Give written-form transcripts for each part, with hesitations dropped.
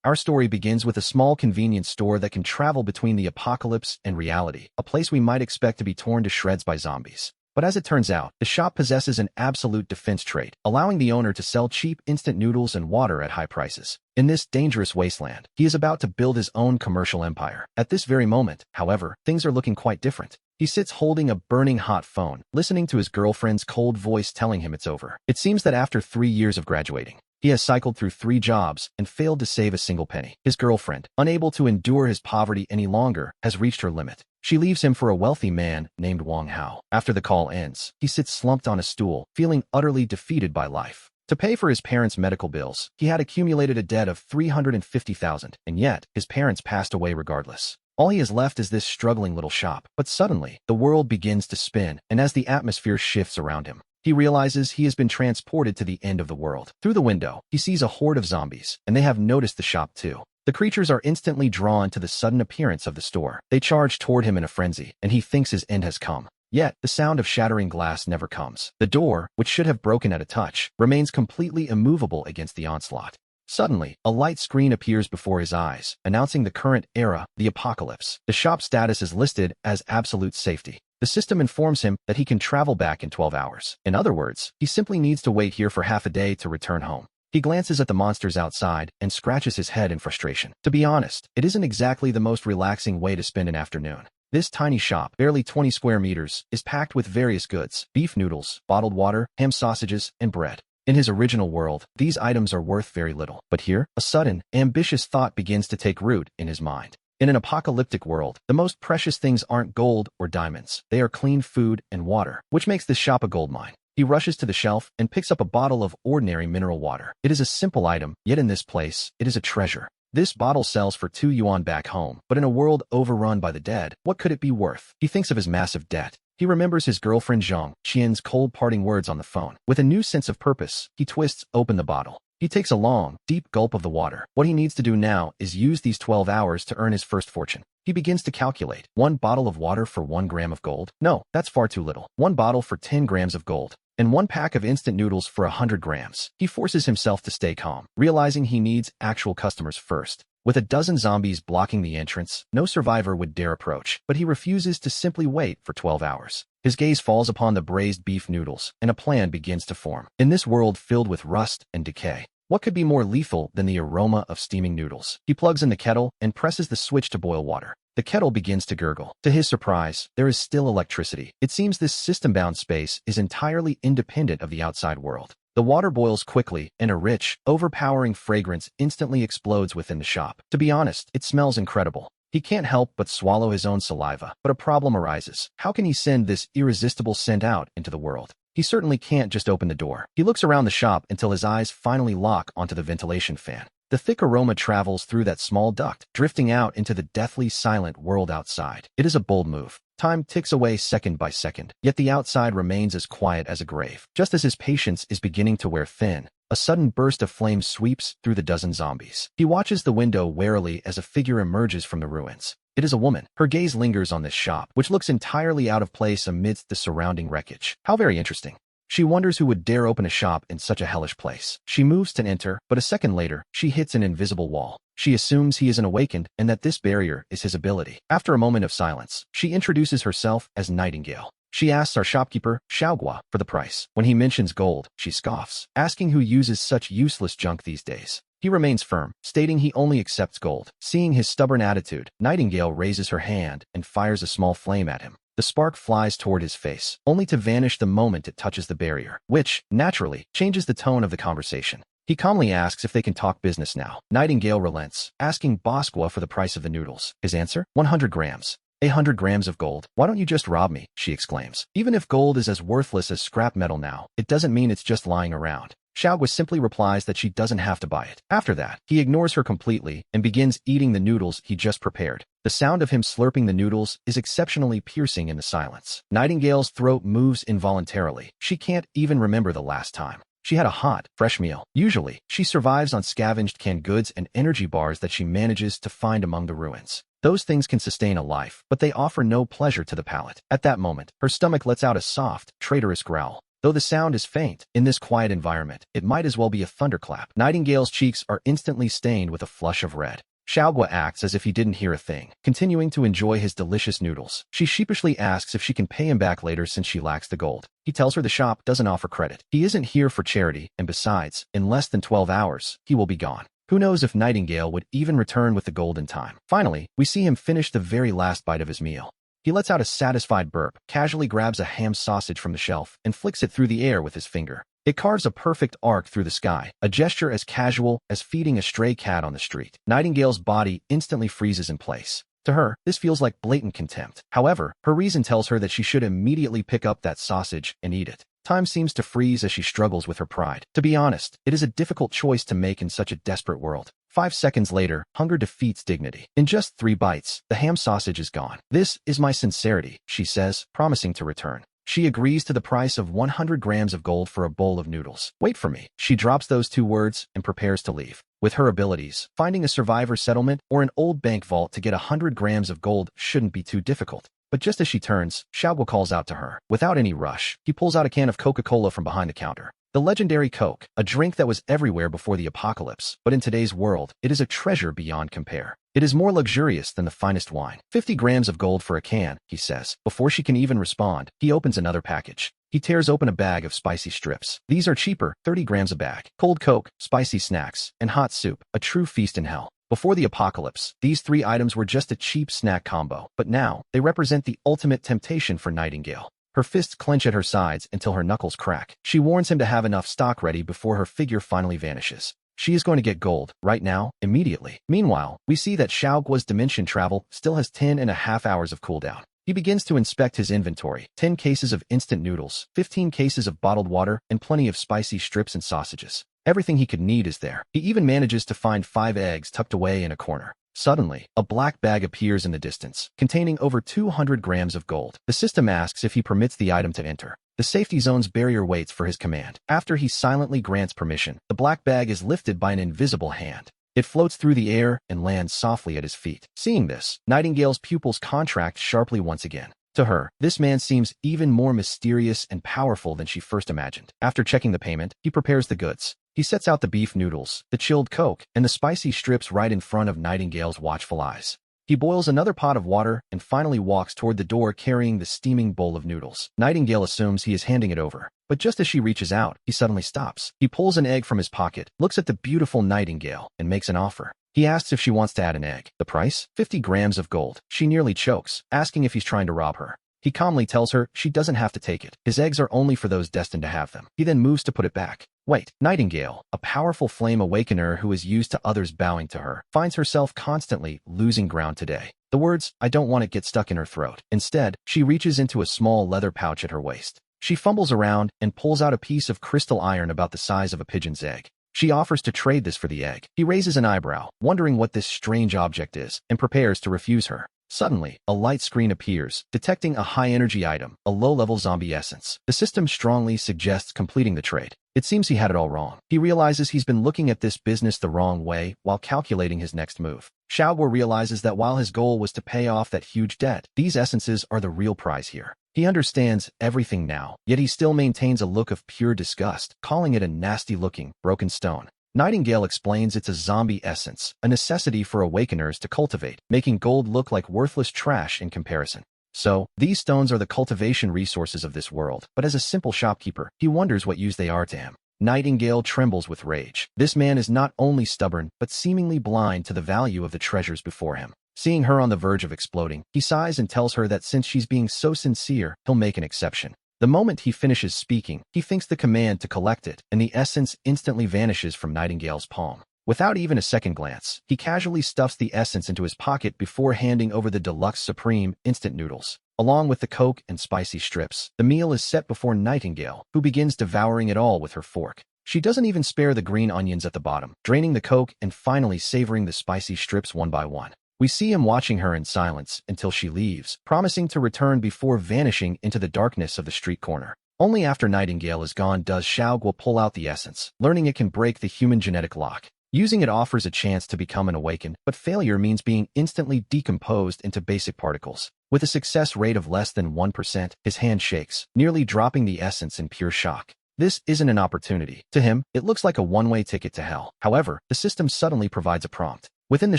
Our story begins with a small convenience store that can travel between the apocalypse and reality, a place we might expect to be torn to shreds by zombies. But as it turns out, the shop possesses an absolute defense trait, allowing the owner to sell cheap instant noodles and water at high prices. In this dangerous wasteland, he is about to build his own commercial empire. At this very moment, however, things are looking quite different. He sits holding a burning hot phone, listening to his girlfriend's cold voice telling him it's over. It seems that after 3 years of graduating, he has cycled through 3 jobs and failed to save a single penny. His girlfriend, unable to endure his poverty any longer, has reached her limit. She leaves him for a wealthy man named Wang Hao. After the call ends, he sits slumped on a stool, feeling utterly defeated by life. To pay for his parents' medical bills, he had accumulated a debt of 350,000, and yet his parents passed away regardless. All he has left is this struggling little shop. But suddenly, the world begins to spin, and as the atmosphere shifts around him, he realizes he has been transported to the end of the world. Through the window, he sees a horde of zombies, and they have noticed the shop too. The creatures are instantly drawn to the sudden appearance of the store. They charge toward him in a frenzy, and he thinks his end has come. Yet, the sound of shattering glass never comes. The door, which should have broken at a touch, remains completely immovable against the onslaught. Suddenly, a light screen appears before his eyes, announcing the current era, the apocalypse. The shop status is listed as absolute safety. The system informs him that he can travel back in 12 hours. In other words, he simply needs to wait here for half a day to return home. He glances at the monsters outside and scratches his head in frustration. To be honest, it isn't exactly the most relaxing way to spend an afternoon. This tiny shop, barely 20 square meters, is packed with various goods: beef noodles, bottled water, ham sausages, and bread. In his original world, these items are worth very little. But here, a sudden, ambitious thought begins to take root in his mind. In an apocalyptic world, the most precious things aren't gold or diamonds. They are clean food and water, which makes this shop a goldmine. He rushes to the shelf and picks up a bottle of ordinary mineral water. It is a simple item, yet in this place, it is a treasure. This bottle sells for 2 yuan back home, but in a world overrun by the dead, what could it be worth? He thinks of his massive debt. He remembers his girlfriend Zhang Qian's cold parting words on the phone. With a new sense of purpose, he twists open the bottle. He takes a long, deep gulp of the water. What he needs to do now is use these 12 hours to earn his first fortune. He begins to calculate. 1 bottle of water for 1 gram of gold? No, that's far too little. 1 bottle for 10 grams of gold. And 1 pack of instant noodles for 100 grams. He forces himself to stay calm, realizing he needs actual customers first. With a dozen zombies blocking the entrance, no survivor would dare approach, but he refuses to simply wait for 12 hours. His gaze falls upon the braised beef noodles, and a plan begins to form. In this world filled with rust and decay, what could be more lethal than the aroma of steaming noodles? He plugs in the kettle and presses the switch to boil water. The kettle begins to gurgle. To his surprise, there is still electricity. It seems this system-bound space is entirely independent of the outside world. The water boils quickly, and a rich, overpowering fragrance instantly explodes within the shop. To be honest, it smells incredible. He can't help but swallow his own saliva. But a problem arises. How can he send this irresistible scent out into the world? He certainly can't just open the door. He looks around the shop until his eyes finally lock onto the ventilation fan. The thick aroma travels through that small duct, drifting out into the deathly silent world outside. It is a bold move. Time ticks away second by second, yet the outside remains as quiet as a grave. Just as his patience is beginning to wear thin, a sudden burst of flame sweeps through the dozen zombies. He watches the window warily as a figure emerges from the ruins. It is a woman. Her gaze lingers on this shop, which looks entirely out of place amidst the surrounding wreckage. How very interesting. She wonders who would dare open a shop in such a hellish place. She moves to enter, but a second later, she hits an invisible wall. She assumes he is an awakened and that this barrier is his ability. After a moment of silence, she introduces herself as Nightingale. She asks our shopkeeper, Xiaogua, for the price. When he mentions gold, she scoffs, asking who uses such useless junk these days. He remains firm, stating he only accepts gold. Seeing his stubborn attitude, Nightingale raises her hand and fires a small flame at him. The spark flies toward his face, only to vanish the moment it touches the barrier, which, naturally, changes the tone of the conversation. He calmly asks if they can talk business now. Nightingale relents, asking Bosqua for the price of the noodles. His answer? 100 grams. 100 grams of gold. Why don't you just rob me? She exclaims. Even if gold is as worthless as scrap metal now, it doesn't mean it's just lying around. Xiaogua simply replies that she doesn't have to buy it. After that, he ignores her completely and begins eating the noodles he just prepared. The sound of him slurping the noodles is exceptionally piercing in the silence. Nightingale's throat moves involuntarily. She can't even remember the last time she had a hot, fresh meal. Usually, she survives on scavenged canned goods and energy bars that she manages to find among the ruins. Those things can sustain a life, but they offer no pleasure to the palate. At that moment, her stomach lets out a soft, traitorous growl. Though the sound is faint, in this quiet environment, it might as well be a thunderclap. Nightingale's cheeks are instantly stained with a flush of red. Xiaoguo acts as if he didn't hear a thing, continuing to enjoy his delicious noodles. She sheepishly asks if she can pay him back later since she lacks the gold. He tells her the shop doesn't offer credit. He isn't here for charity, and besides, in less than 12 hours, he will be gone. Who knows if Nightingale would even return with the gold in time. Finally, we see him finish the very last bite of his meal. He lets out a satisfied burp, casually grabs a ham sausage from the shelf, and flicks it through the air with his finger. It carves a perfect arc through the sky, a gesture as casual as feeding a stray cat on the street. Nightingale's body instantly freezes in place. To her, this feels like blatant contempt. However, her reason tells her that she should immediately pick up that sausage and eat it. Time seems to freeze as she struggles with her pride. To be honest, it is a difficult choice to make in such a desperate world. 5 seconds later, hunger defeats dignity. In just 3 bites, the ham sausage is gone. "This is my sincerity," she says, promising to return. She agrees to the price of 100 grams of gold for a bowl of noodles. "Wait for me." She drops those 2 words and prepares to leave. With her abilities, finding a survivor settlement or an old bank vault to get 100 grams of gold shouldn't be too difficult. But just as she turns, Xiaoguo calls out to her. Without any rush, he pulls out a can of Coca-Cola from behind the counter. The legendary Coke, a drink that was everywhere before the apocalypse, but in today's world, it is a treasure beyond compare. It is more luxurious than the finest wine. 50 grams of gold for a can, he says. Before she can even respond, he opens another package. He tears open a bag of spicy strips. These are cheaper, 30 grams a bag. Cold Coke, spicy snacks, and hot soup, a true feast in hell. Before the apocalypse, these 3 items were just a cheap snack combo, but now, they represent the ultimate temptation for Nightingale. Her fists clench at her sides until her knuckles crack. She warns him to have enough stock ready before her figure finally vanishes. She is going to get gold, right now, immediately. Meanwhile, we see that Xiaoguo's dimension travel still has 10.5 hours of cooldown. He begins to inspect his inventory. 10 cases of instant noodles, 15 cases of bottled water, and plenty of spicy strips and sausages. Everything he could need is there. He even manages to find 5 eggs tucked away in a corner. Suddenly, a black bag appears in the distance, containing over 200 grams of gold. The system asks if he permits the item to enter. The safety zone's barrier waits for his command. After he silently grants permission, the black bag is lifted by an invisible hand. It floats through the air and lands softly at his feet. Seeing this, Nightingale's pupils contract sharply once again. To her, this man seems even more mysterious and powerful than she first imagined. After checking the payment, he prepares the goods. He sets out the beef noodles, the chilled Coke, and the spicy strips right in front of Nightingale's watchful eyes. He boils another pot of water and finally walks toward the door carrying the steaming bowl of noodles. Nightingale assumes he is handing it over, but just as she reaches out, he suddenly stops. He pulls an egg from his pocket, looks at the beautiful Nightingale, and makes an offer. He asks if she wants to add an egg. The price? 50 grams of gold. She nearly chokes, asking if he's trying to rob her. He calmly tells her she doesn't have to take it. His eggs are only for those destined to have them. He then moves to put it back. Wait, Nightingale, a powerful flame awakener who is used to others bowing to her, finds herself constantly losing ground today. The words, "I don't want it," get stuck in her throat. Instead, she reaches into a small leather pouch at her waist. She fumbles around and pulls out a piece of crystal iron about the size of a pigeon's egg. She offers to trade this for the egg. He raises an eyebrow, wondering what this strange object is, and prepares to refuse her. Suddenly, a light screen appears, detecting a high-energy item, a low-level zombie essence. The system strongly suggests completing the trade. It seems he had it all wrong. He realizes he's been looking at this business the wrong way while calculating his next move. Xiaoguo realizes that while his goal was to pay off that huge debt, these essences are the real prize here. He understands everything now, yet he still maintains a look of pure disgust, calling it a nasty-looking, broken stone. Nightingale explains it's a zombie essence, a necessity for awakeners to cultivate, making gold look like worthless trash in comparison. So, these stones are the cultivation resources of this world, but as a simple shopkeeper, he wonders what use they are to him. Nightingale trembles with rage. This man is not only stubborn, but seemingly blind to the value of the treasures before him. Seeing her on the verge of exploding, he sighs and tells her that since she's being so sincere, he'll make an exception. The moment he finishes speaking, he thinks the command to collect it, and the essence instantly vanishes from Nightingale's palm. Without even a second glance, he casually stuffs the essence into his pocket before handing over the Deluxe Supreme instant noodles. Along with the Coke and spicy strips, the meal is set before Nightingale, who begins devouring it all with her fork. She doesn't even spare the green onions at the bottom, draining the Coke and finally savoring the spicy strips one by one. We see him watching her in silence until she leaves, promising to return before vanishing into the darkness of the street corner. Only after Nightingale is gone does Xiaoguo pull out the essence, learning it can break the human genetic lock. Using it offers a chance to become an awakened, but failure means being instantly decomposed into basic particles. With a success rate of less than 1%, his hand shakes, nearly dropping the essence in pure shock. This isn't an opportunity. To him, it looks like a one-way ticket to hell. However, the system suddenly provides a prompt. Within the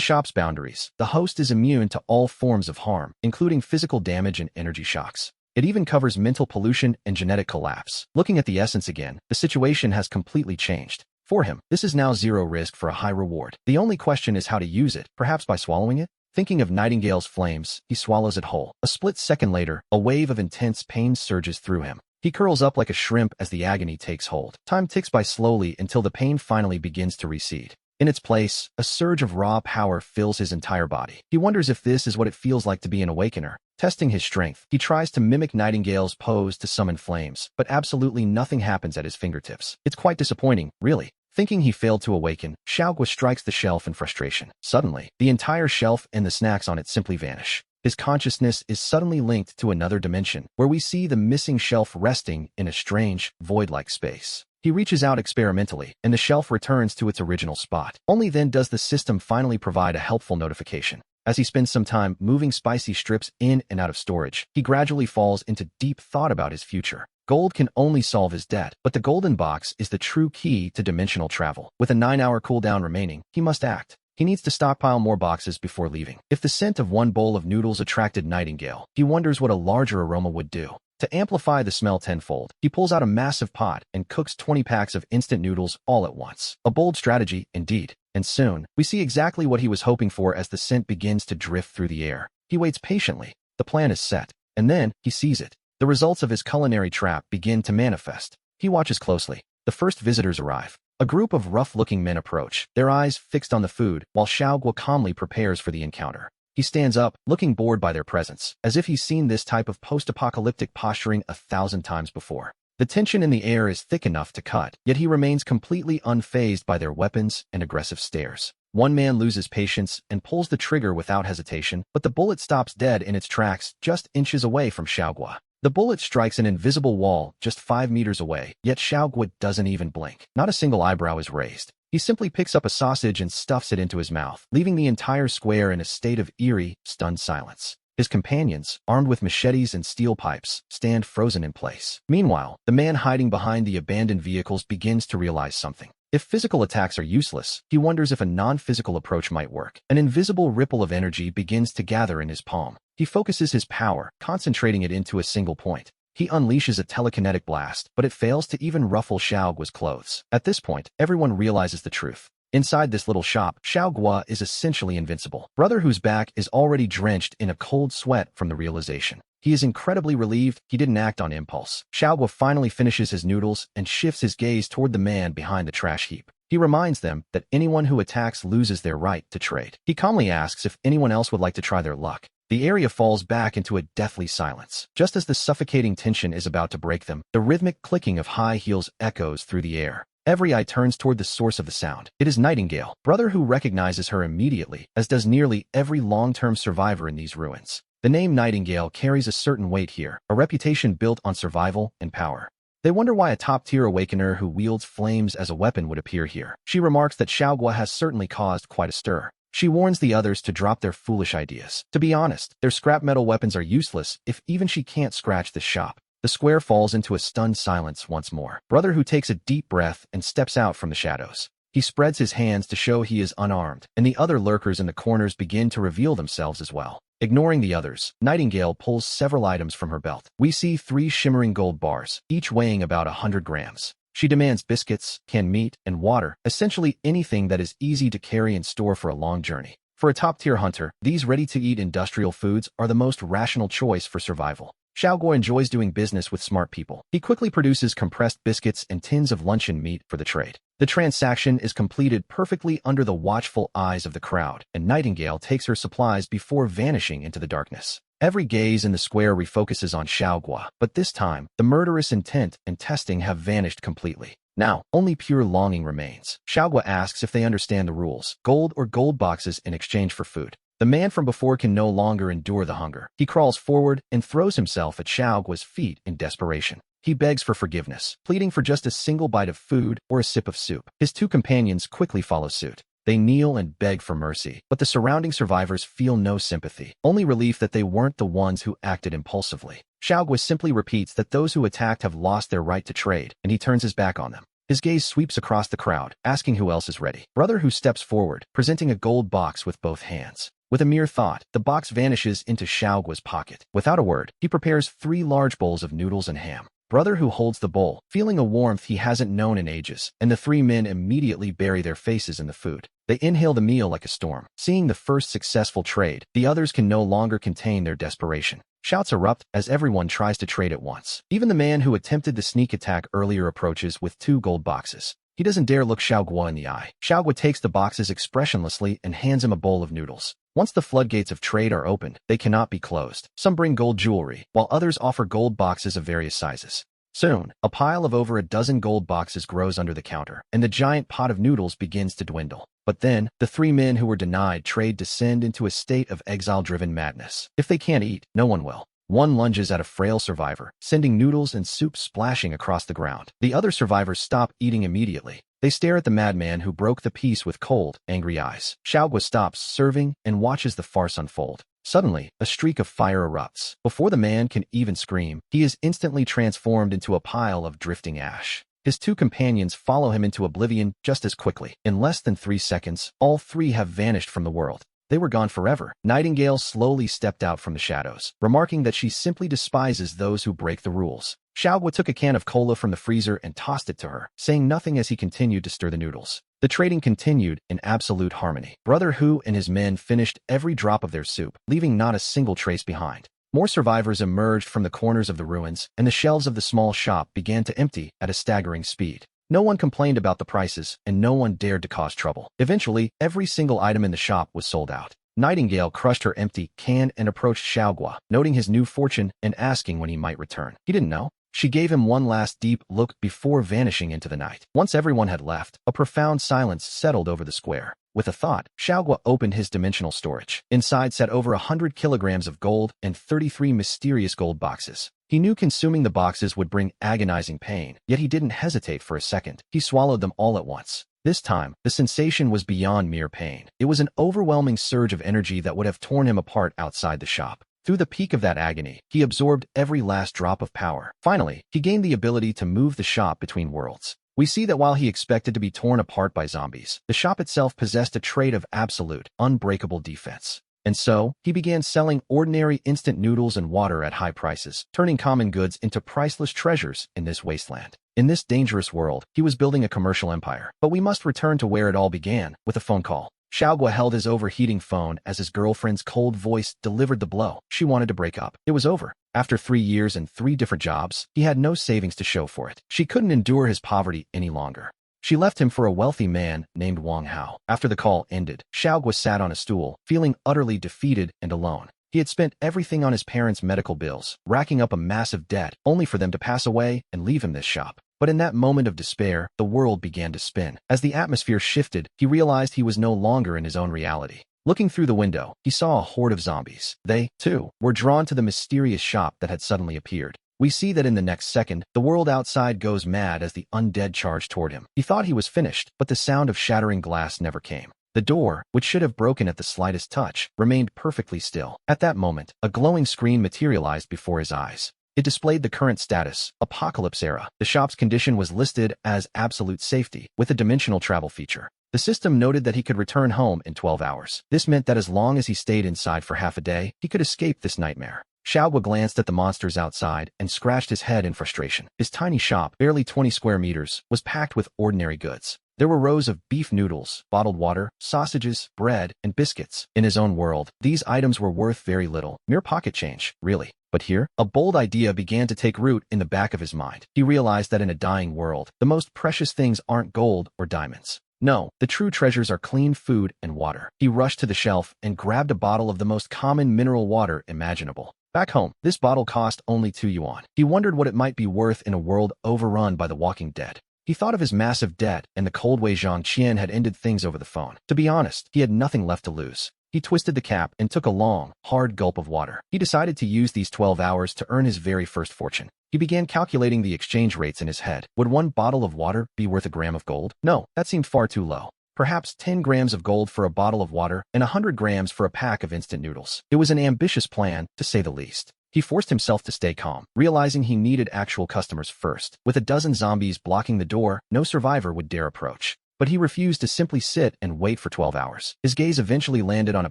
shop's boundaries, the host is immune to all forms of harm, including physical damage and energy shocks. It even covers mental pollution and genetic collapse. Looking at the essence again, the situation has completely changed. For him, this is now zero risk for a high reward. The only question is how to use it, perhaps by swallowing it? Thinking of Nightingale's flames, he swallows it whole. A split second later, a wave of intense pain surges through him. He curls up like a shrimp as the agony takes hold. Time ticks by slowly until the pain finally begins to recede. In its place, a surge of raw power fills his entire body. He wonders if this is what it feels like to be an awakener. Testing his strength, he tries to mimic Nightingale's pose to summon flames, but absolutely nothing happens at his fingertips. It's quite disappointing, really. Thinking he failed to awaken, Xiaogua strikes the shelf in frustration. Suddenly, the entire shelf and the snacks on it simply vanish. His consciousness is suddenly linked to another dimension, where we see the missing shelf resting in a strange, void-like space. He reaches out experimentally, and the shelf returns to its original spot. Only then does the system finally provide a helpful notification. As he spends some time moving spicy strips in and out of storage, he gradually falls into deep thought about his future. Gold can only solve his debt, but the golden box is the true key to dimensional travel. With a 9-hour cooldown remaining, he must act. He needs to stockpile more boxes before leaving. If the scent of one bowl of noodles attracted Nightingale, he wonders what a larger aroma would do. To amplify the smell tenfold, he pulls out a massive pot and cooks 20 packs of instant noodles all at once. A bold strategy, indeed. And soon, we see exactly what he was hoping for as the scent begins to drift through the air. He waits patiently. The plan is set. And then, he sees it. The results of his culinary trap begin to manifest. He watches closely. The first visitors arrive. A group of rough-looking men approach, their eyes fixed on the food, while Xiaogua calmly prepares for the encounter. He stands up, looking bored by their presence, as if he's seen this type of post-apocalyptic posturing 1,000 times before. The tension in the air is thick enough to cut, yet he remains completely unfazed by their weapons and aggressive stares. One man loses patience and pulls the trigger without hesitation, but the bullet stops dead in its tracks just inches away from Xiaogua. The bullet strikes an invisible wall just 5 meters away, yet Xiaogua doesn't even blink. Not a single eyebrow is raised. He simply picks up a sausage and stuffs it into his mouth, leaving the entire square in a state of eerie, stunned silence. His companions, armed with machetes and steel pipes, stand frozen in place. Meanwhile, the man hiding behind the abandoned vehicles begins to realize something. If physical attacks are useless, he wonders if a non-physical approach might work. An invisible ripple of energy begins to gather in his palm. He focuses his power, concentrating it into a single point. He unleashes a telekinetic blast, but it fails to even ruffle Xiaogua's clothes. At this point, everyone realizes the truth. Inside this little shop, Xiaogua is essentially invincible. Brother whose back is already drenched in a cold sweat from the realization. He is incredibly relieved he didn't act on impulse. Xiaogua finally finishes his noodles and shifts his gaze toward the man behind the trash heap. He reminds them that anyone who attacks loses their right to trade. He calmly asks if anyone else would like to try their luck. The area falls back into a deathly silence. Just as the suffocating tension is about to break them, the rhythmic clicking of high heels echoes through the air. Every eye turns toward the source of the sound. It is Nightingale, brother who recognizes her immediately, as does nearly every long-term survivor in these ruins. The name Nightingale carries a certain weight here, a reputation built on survival and power. They wonder why a top-tier awakener who wields flames as a weapon would appear here. She remarks that Xiaogua has certainly caused quite a stir. She warns the others to drop their foolish ideas. To be honest, their scrap metal weapons are useless if even she can't scratch this shop. The square falls into a stunned silence once more. Brother who takes a deep breath and steps out from the shadows. He spreads his hands to show he is unarmed, and the other lurkers in the corners begin to reveal themselves as well. Ignoring the others, Nightingale pulls several items from her belt. We see 3 shimmering gold bars, each weighing about 100 grams. She demands biscuits, canned meat, and water, essentially anything that is easy to carry and store for a long journey. For a top-tier hunter, these ready-to-eat industrial foods are the most rational choice for survival. Xiaogua enjoys doing business with smart people. He quickly produces compressed biscuits and tins of luncheon meat for the trade. The transaction is completed perfectly under the watchful eyes of the crowd, and Nightingale takes her supplies before vanishing into the darkness. Every gaze in the square refocuses on Xiaogua, but this time, the murderous intent and testing have vanished completely. Now, only pure longing remains. Xiaogua asks if they understand the rules, gold or gold boxes in exchange for food. The man from before can no longer endure the hunger. He crawls forward and throws himself at Xiaogua's feet in desperation. He begs for forgiveness, pleading for just a single bite of food or a sip of soup. His 2 companions quickly follow suit. They kneel and beg for mercy, but the surrounding survivors feel no sympathy, only relief that they weren't the ones who acted impulsively. Xiaogui simply repeats that those who attacked have lost their right to trade, and he turns his back on them. His gaze sweeps across the crowd, asking who else is ready. Brother Hu steps forward, presenting a gold box with both hands. With a mere thought, the box vanishes into Xiaogui's pocket. Without a word, he prepares 3 large bowls of noodles and ham. Brother Hu holds the bowl, feeling a warmth he hasn't known in ages, and the 3 men immediately bury their faces in the food. They inhale the meal like a storm. Seeing the first successful trade, the others can no longer contain their desperation. Shouts erupt as everyone tries to trade at once. Even the man who attempted the sneak attack earlier approaches with 2 gold boxes. He doesn't dare look Xiaogui in the eye. Xiaogui takes the boxes expressionlessly and hands him a bowl of noodles. Once the floodgates of trade are opened, they cannot be closed. Some bring gold jewelry, while others offer gold boxes of various sizes. Soon, a pile of over a dozen gold boxes grows under the counter, and the giant pot of noodles begins to dwindle. But then, the 3 men who were denied trade descend into a state of exile-driven madness. If they can't eat, no one will. One lunges at a frail survivor, sending noodles and soup splashing across the ground. The other survivors stop eating immediately. They stare at the madman who broke the peace with cold, angry eyes. Xiaogui stops serving and watches the farce unfold. Suddenly, a streak of fire erupts. Before the man can even scream, he is instantly transformed into a pile of drifting ash. His 2 companions follow him into oblivion just as quickly. In less than 3 seconds, all 3 have vanished from the world. They were gone forever. Nightingale slowly stepped out from the shadows, remarking that she simply despises those who break the rules. Xiaogui took a can of cola from the freezer and tossed it to her, saying nothing as he continued to stir the noodles. The trading continued in absolute harmony. Brother Hu and his men finished every drop of their soup, leaving not a single trace behind. More survivors emerged from the corners of the ruins, and the shelves of the small shop began to empty at a staggering speed. No one complained about the prices, and no one dared to cause trouble. Eventually, every single item in the shop was sold out. Nightingale crushed her empty can and approached Xiaogui, noting his new fortune and asking when he might return. He didn't know. She gave him one last deep look before vanishing into the night. Once everyone had left, a profound silence settled over the square. With a thought, Xiaogui opened his dimensional storage. Inside sat over 100 kilograms of gold and 33 mysterious gold boxes. He knew consuming the boxes would bring agonizing pain, yet he didn't hesitate for a second. He swallowed them all at once. This time, the sensation was beyond mere pain. It was an overwhelming surge of energy that would have torn him apart outside the shop. Through the peak of that agony, he absorbed every last drop of power. Finally, he gained the ability to move the shop between worlds. We see that while he expected to be torn apart by zombies, the shop itself possessed a trait of absolute, unbreakable defense. And so, he began selling ordinary instant noodles and water at high prices, turning common goods into priceless treasures in this wasteland. In this dangerous world, he was building a commercial empire. But we must return to where it all began, with a phone call. Xiaogui held his overheating phone as his girlfriend's cold voice delivered the blow. She wanted to break up. It was over. After 3 years and 3 different jobs, he had no savings to show for it. She couldn't endure his poverty any longer. She left him for a wealthy man named Wang Hao. After the call ended, Xiaogui sat on a stool, feeling utterly defeated and alone. He had spent everything on his parents' medical bills, racking up a massive debt, only for them to pass away and leave him this shop. But in that moment of despair, the world began to spin. As the atmosphere shifted, he realized he was no longer in his own reality. Looking through the window, he saw a horde of zombies. They, too, were drawn to the mysterious shop that had suddenly appeared. We see that in the next second, the world outside goes mad as the undead charge toward him. He thought he was finished, but the sound of shattering glass never came. The door, which should have broken at the slightest touch, remained perfectly still. At that moment, a glowing screen materialized before his eyes. It displayed the current status, Apocalypse Era. The shop's condition was listed as absolute safety, with a dimensional travel feature. The system noted that he could return home in 12 hours. This meant that as long as he stayed inside for half a day, he could escape this nightmare. Xiaogui glanced at the monsters outside and scratched his head in frustration. His tiny shop, barely 20 square meters, was packed with ordinary goods. There were rows of beef noodles, bottled water, sausages, bread, and biscuits. In his own world, these items were worth very little, mere pocket change, really. But here, a bold idea began to take root in the back of his mind. He realized that in a dying world, the most precious things aren't gold or diamonds. No, the true treasures are clean food and water. He rushed to the shelf and grabbed a bottle of the most common mineral water imaginable. Back home, this bottle cost only 2 yuan. He wondered what it might be worth in a world overrun by the walking dead. He thought of his massive debt and the cold way Zhang Qian had ended things over the phone. To be honest, he had nothing left to lose. He twisted the cap and took a long, hard gulp of water. He decided to use these 12 hours to earn his very first fortune. He began calculating the exchange rates in his head. Would 1 bottle of water be worth a gram of gold? No, that seemed far too low. perhaps 10 grams of gold for a bottle of water and 100 grams for a pack of instant noodles. It was an ambitious plan, to say the least. He forced himself to stay calm, realizing he needed actual customers first. With a dozen zombies blocking the door, no survivor would dare approach. But he refused to simply sit and wait for 12 hours. His gaze eventually landed on a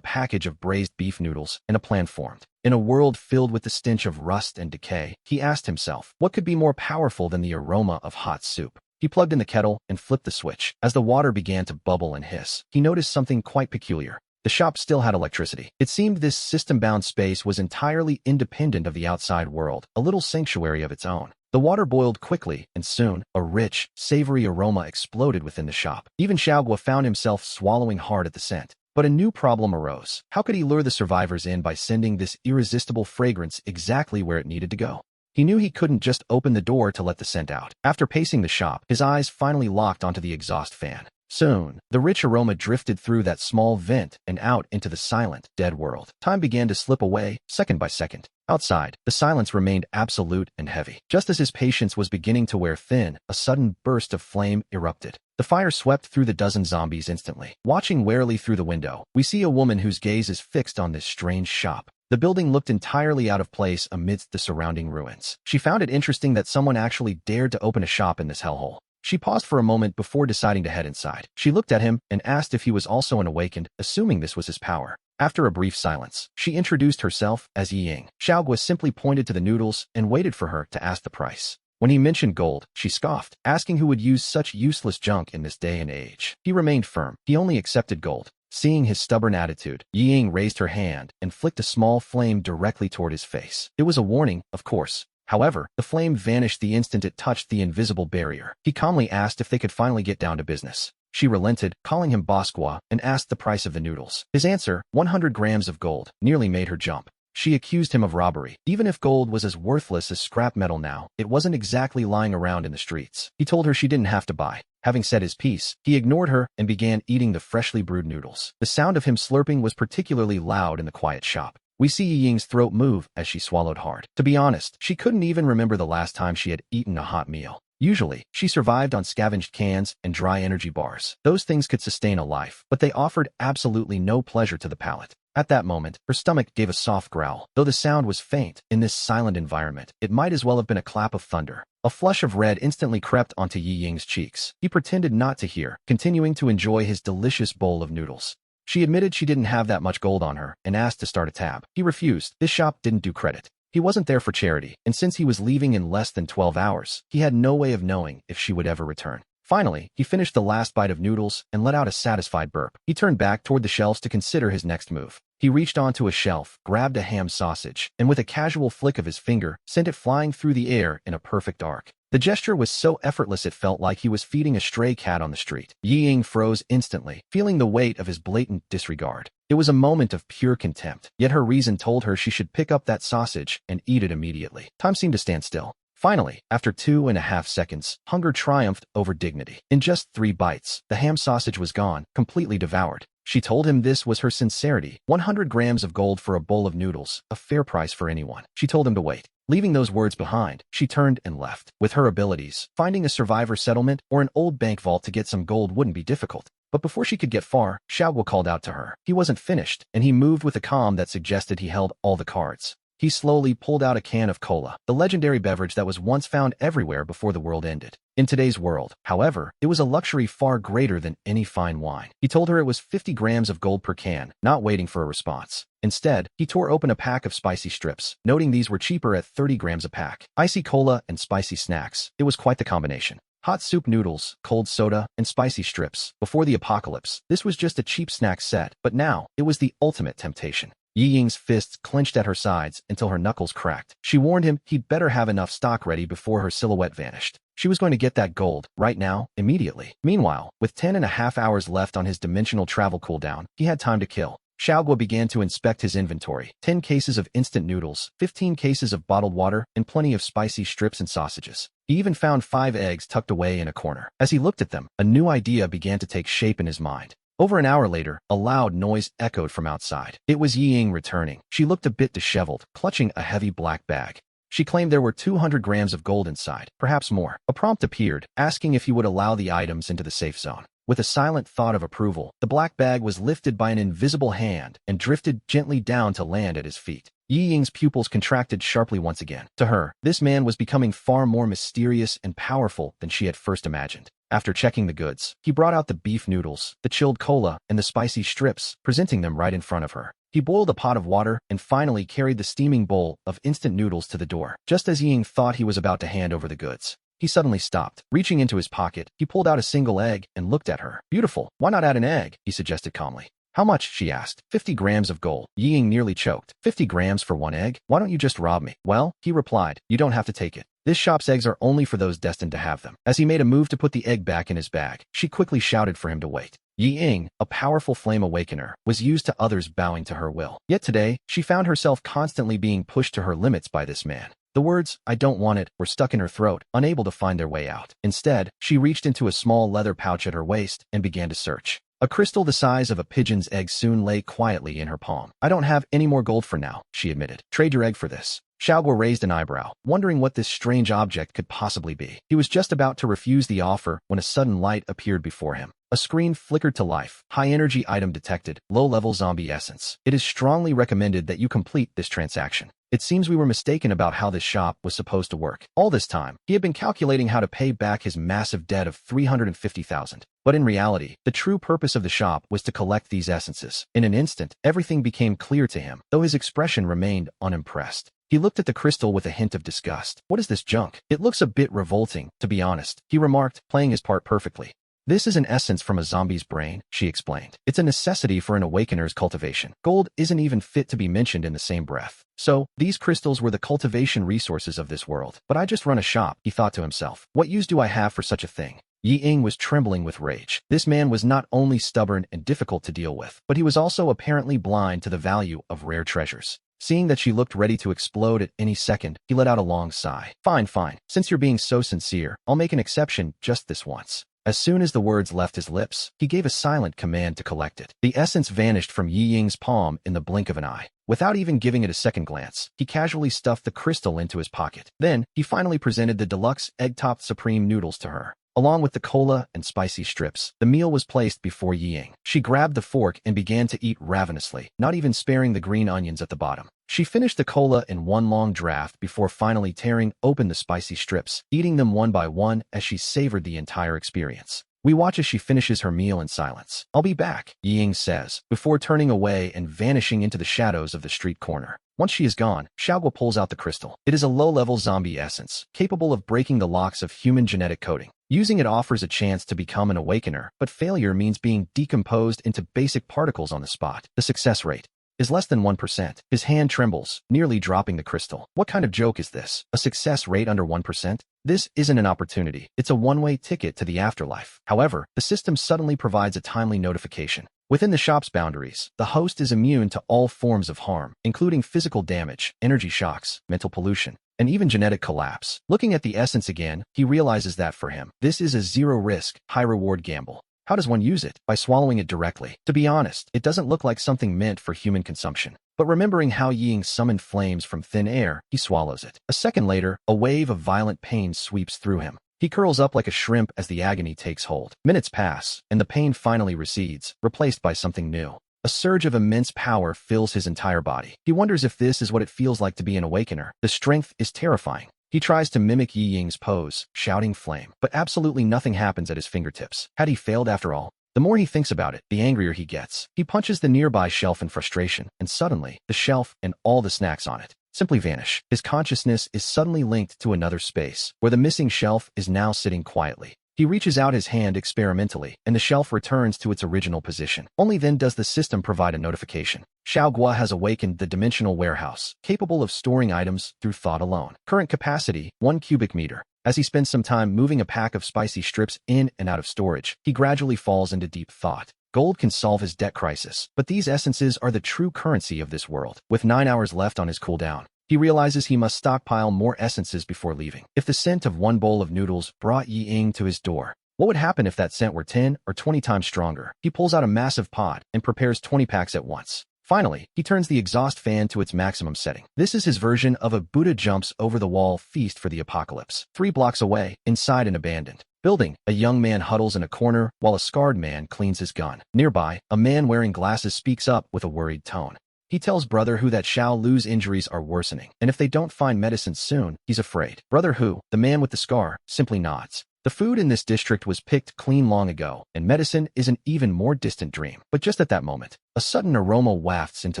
package of braised beef noodles, and a plan formed. In a world filled with the stench of rust and decay, he asked himself, what could be more powerful than the aroma of hot soup? He plugged in the kettle and flipped the switch. As the water began to bubble and hiss, he noticed something quite peculiar. The shop still had electricity. It seemed this system-bound space was entirely independent of the outside world, a little sanctuary of its own. The water boiled quickly, and soon, a rich, savory aroma exploded within the shop. Even Xiaoguo found himself swallowing hard at the scent. But a new problem arose. How could he lure the survivors in by sending this irresistible fragrance exactly where it needed to go? He knew he couldn't just open the door to let the scent out. After pacing the shop, his eyes finally locked onto the exhaust fan. Soon, the rich aroma drifted through that small vent and out into the silent, dead world. Time began to slip away, second by second. Outside, the silence remained absolute and heavy. Just as his patience was beginning to wear thin, a sudden burst of flame erupted. The fire swept through the dozen zombies instantly. Watching warily through the window, we see a woman whose gaze is fixed on this strange shop. The building looked entirely out of place amidst the surrounding ruins. She found it interesting that someone actually dared to open a shop in this hellhole. She paused for a moment before deciding to head inside. She looked at him and asked if he was also an awakened, assuming this was his power. After a brief silence, she introduced herself as Yi Ying. Xiaoguo simply pointed to the noodles and waited for her to ask the price. When he mentioned gold, she scoffed, asking who would use such useless junk in this day and age. He remained firm. He only accepted gold. Seeing his stubborn attitude, Yi Ying raised her hand and flicked a small flame directly toward his face. It was a warning, of course. However, the flame vanished the instant it touched the invisible barrier. He calmly asked if they could finally get down to business. She relented, calling him Bosqua, and asked the price of the noodles. His answer, 100 grams of gold, nearly made her jump. She accused him of robbery. Even if gold was as worthless as scrap metal now, it wasn't exactly lying around in the streets. He told her she didn't have to buy. Having said his piece, he ignored her and began eating the freshly brewed noodles. The sound of him slurping was particularly loud in the quiet shop. We see Yi Ying's throat move as she swallowed hard. To be honest, she couldn't even remember the last time she had eaten a hot meal. Usually, she survived on scavenged cans and dry energy bars. Those things could sustain a life, but they offered absolutely no pleasure to the palate. At that moment, her stomach gave a soft growl. Though the sound was faint, in this silent environment, it might as well have been a clap of thunder. A flush of red instantly crept onto Yi Ying's cheeks. He pretended not to hear, continuing to enjoy his delicious bowl of noodles. She admitted she didn't have that much gold on her and asked to start a tab. He refused. This shop didn't do credit. He wasn't there for charity, and since he was leaving in less than 12 hours, he had no way of knowing if she would ever return. Finally, he finished the last bite of noodles and let out a satisfied burp. He turned back toward the shelves to consider his next move. He reached onto a shelf, grabbed a ham sausage, and with a casual flick of his finger, sent it flying through the air in a perfect arc. The gesture was so effortless it felt like he was feeding a stray cat on the street. Yi Ying froze instantly, feeling the weight of his blatant disregard. It was a moment of pure contempt, yet her reason told her she should pick up that sausage and eat it immediately. Time seemed to stand still. Finally, after 2.5 seconds, hunger triumphed over dignity. In just 3 bites, the ham sausage was gone, completely devoured. She told him this was her sincerity. 100 grams of gold for a bowl of noodles, a fair price for anyone. She told him to wait. Leaving those words behind, she turned and left. With her abilities, finding a survivor settlement or an old bank vault to get some gold wouldn't be difficult. But before she could get far, Xiaoguo called out to her. He wasn't finished, and he moved with a calm that suggested he held all the cards. He slowly pulled out a can of cola, the legendary beverage that was once found everywhere before the world ended. In today's world, however, it was a luxury far greater than any fine wine. He told her it was 50 grams of gold per can, not waiting for a response. Instead, he tore open a pack of spicy strips, noting these were cheaper at 30 grams a pack. Icy cola and spicy snacks. It was quite the combination. Hot soup noodles, cold soda, and spicy strips. Before the apocalypse, this was just a cheap snack set, but now, it was the ultimate temptation. Yi Ying's fists clenched at her sides until her knuckles cracked. She warned him he'd better have enough stock ready before her silhouette vanished. She was going to get that gold, right now, immediately. Meanwhile, with 10.5 hours left on his dimensional travel cooldown, he had time to kill. Xiaoguo began to inspect his inventory. 10 cases of instant noodles, 15 cases of bottled water, and plenty of spicy strips and sausages. He even found 5 eggs tucked away in a corner. As he looked at them, a new idea began to take shape in his mind. Over an hour later, a loud noise echoed from outside. It was Yi Ying returning. She looked a bit disheveled, clutching a heavy black bag. She claimed there were 200 grams of gold inside, perhaps more. A prompt appeared, asking if he would allow the items into the safe zone. With a silent thought of approval, the black bag was lifted by an invisible hand and drifted gently down to land at his feet. Yi Ying's pupils contracted sharply once again. To her, this man was becoming far more mysterious and powerful than she had first imagined. After checking the goods, he brought out the beef noodles, the chilled cola, and the spicy strips, presenting them right in front of her. He boiled a pot of water and finally carried the steaming bowl of instant noodles to the door. Just as Yi Ying thought he was about to hand over the goods, he suddenly stopped. Reaching into his pocket, he pulled out a single egg and looked at her. "Beautiful. Why not add an egg?" he suggested calmly. "How much?" she asked. 50 grams of gold." Yi Ying nearly choked. 50 grams for one egg? Why don't you just rob me? "Well," he replied, "you don't have to take it. This shop's eggs are only for those destined to have them." As he made a move to put the egg back in his bag, she quickly shouted for him to wait. Yi Ying, a powerful flame awakener, was used to others bowing to her will. Yet today, she found herself constantly being pushed to her limits by this man. The words, "I don't want it," were stuck in her throat, unable to find their way out. Instead, she reached into a small leather pouch at her waist and began to search. A crystal the size of a pigeon's egg soon lay quietly in her palm. "I don't have any more gold for now," she admitted. "Trade your egg for this." Xiaoguo raised an eyebrow, wondering what this strange object could possibly be. He was just about to refuse the offer when a sudden light appeared before him. A screen flickered to life. "High-energy item detected. Low-level zombie essence. It is strongly recommended that you complete this transaction." It seems we were mistaken about how this shop was supposed to work. All this time, he had been calculating how to pay back his massive debt of 350,000. But in reality, the true purpose of the shop was to collect these essences. In an instant, everything became clear to him, though his expression remained unimpressed. He looked at the crystal with a hint of disgust. "What is this junk? It looks a bit revolting, to be honest," he remarked, playing his part perfectly. "This is an essence from a zombie's brain," she explained. "It's a necessity for an awakener's cultivation. Gold isn't even fit to be mentioned in the same breath. So, these crystals were the cultivation resources of this world. But I just run a shop," he thought to himself. "What use do I have for such a thing?" Yi Ying was trembling with rage. This man was not only stubborn and difficult to deal with, but he was also apparently blind to the value of rare treasures. Seeing that she looked ready to explode at any second, he let out a long sigh. Fine. Since you're being so sincere, I'll make an exception just this once." As soon as the words left his lips, he gave a silent command to collect it. The essence vanished from Yi Ying's palm in the blink of an eye. Without even giving it a second glance, he casually stuffed the crystal into his pocket. Then, he finally presented the deluxe egg-topped supreme noodles to her. Along with the cola and spicy strips, the meal was placed before Yi Ying. She grabbed the fork and began to eat ravenously, not even sparing the green onions at the bottom. She finished the cola in one long draft before finally tearing open the spicy strips, eating them one by one as she savored the entire experience. We watch as she finishes her meal in silence. "I'll be back," Yi Ying says, before turning away and vanishing into the shadows of the street corner. Once she is gone, Xiaoguo pulls out the crystal. It is a low-level zombie essence, capable of breaking the locks of human genetic coding. Using it offers a chance to become an awakener, but failure means being decomposed into basic particles on the spot. The success rate is less than 1%. His hand trembles, nearly dropping the crystal. What kind of joke is this? A success rate under 1%? This isn't an opportunity. It's a one-way ticket to the afterlife. However, the system suddenly provides a timely notification. Within the shop's boundaries, the host is immune to all forms of harm, including physical damage, energy shocks, mental pollution, and even genetic collapse. Looking at the essence again, he realizes that for him, this is a zero-risk, high-reward gamble. How does one use it? By swallowing it directly. To be honest, it doesn't look like something meant for human consumption. But remembering how Yi Ying summoned flames from thin air, he swallows it. A second later, a wave of violent pain sweeps through him. He curls up like a shrimp as the agony takes hold. Minutes pass, and the pain finally recedes, replaced by something new. A surge of immense power fills his entire body. He wonders if this is what it feels like to be an awakener. The strength is terrifying. He tries to mimic Yi Ying's pose, shouting flame, but absolutely nothing happens at his fingertips. Had he failed after all? The more he thinks about it, the angrier he gets. He punches the nearby shelf in frustration, and suddenly, the shelf and all the snacks on it simply vanish. His consciousness is suddenly linked to another space, where the missing shelf is now sitting quietly. He reaches out his hand experimentally, and the shelf returns to its original position. Only then does the system provide a notification. Xiaoguo has awakened the dimensional warehouse, capable of storing items through thought alone. Current capacity, 1 cubic meter. As he spends some time moving a pack of spicy strips in and out of storage, he gradually falls into deep thought. Gold can solve his debt crisis, but these essences are the true currency of this world. With 9 hours left on his cooldown, he realizes he must stockpile more essences before leaving. If the scent of one bowl of noodles brought Yi Ying to his door, what would happen if that scent were 10 or 20 times stronger? He pulls out a massive pot and prepares 20 packs at once. Finally, he turns the exhaust fan to its maximum setting. This is his version of a Buddha jumps over the wall feast for the apocalypse. 3 blocks away, inside an abandoned Building, a young man huddles in a corner while a scarred man cleans his gun. Nearby, a man wearing glasses speaks up with a worried tone. He tells Brother Hu that Xiao Lu's injuries are worsening, and if they don't find medicine soon, he's afraid. Brother Hu, the man with the scar, simply nods. The food in this district was picked clean long ago, and medicine is an even more distant dream. But just at that moment, a sudden aroma wafts into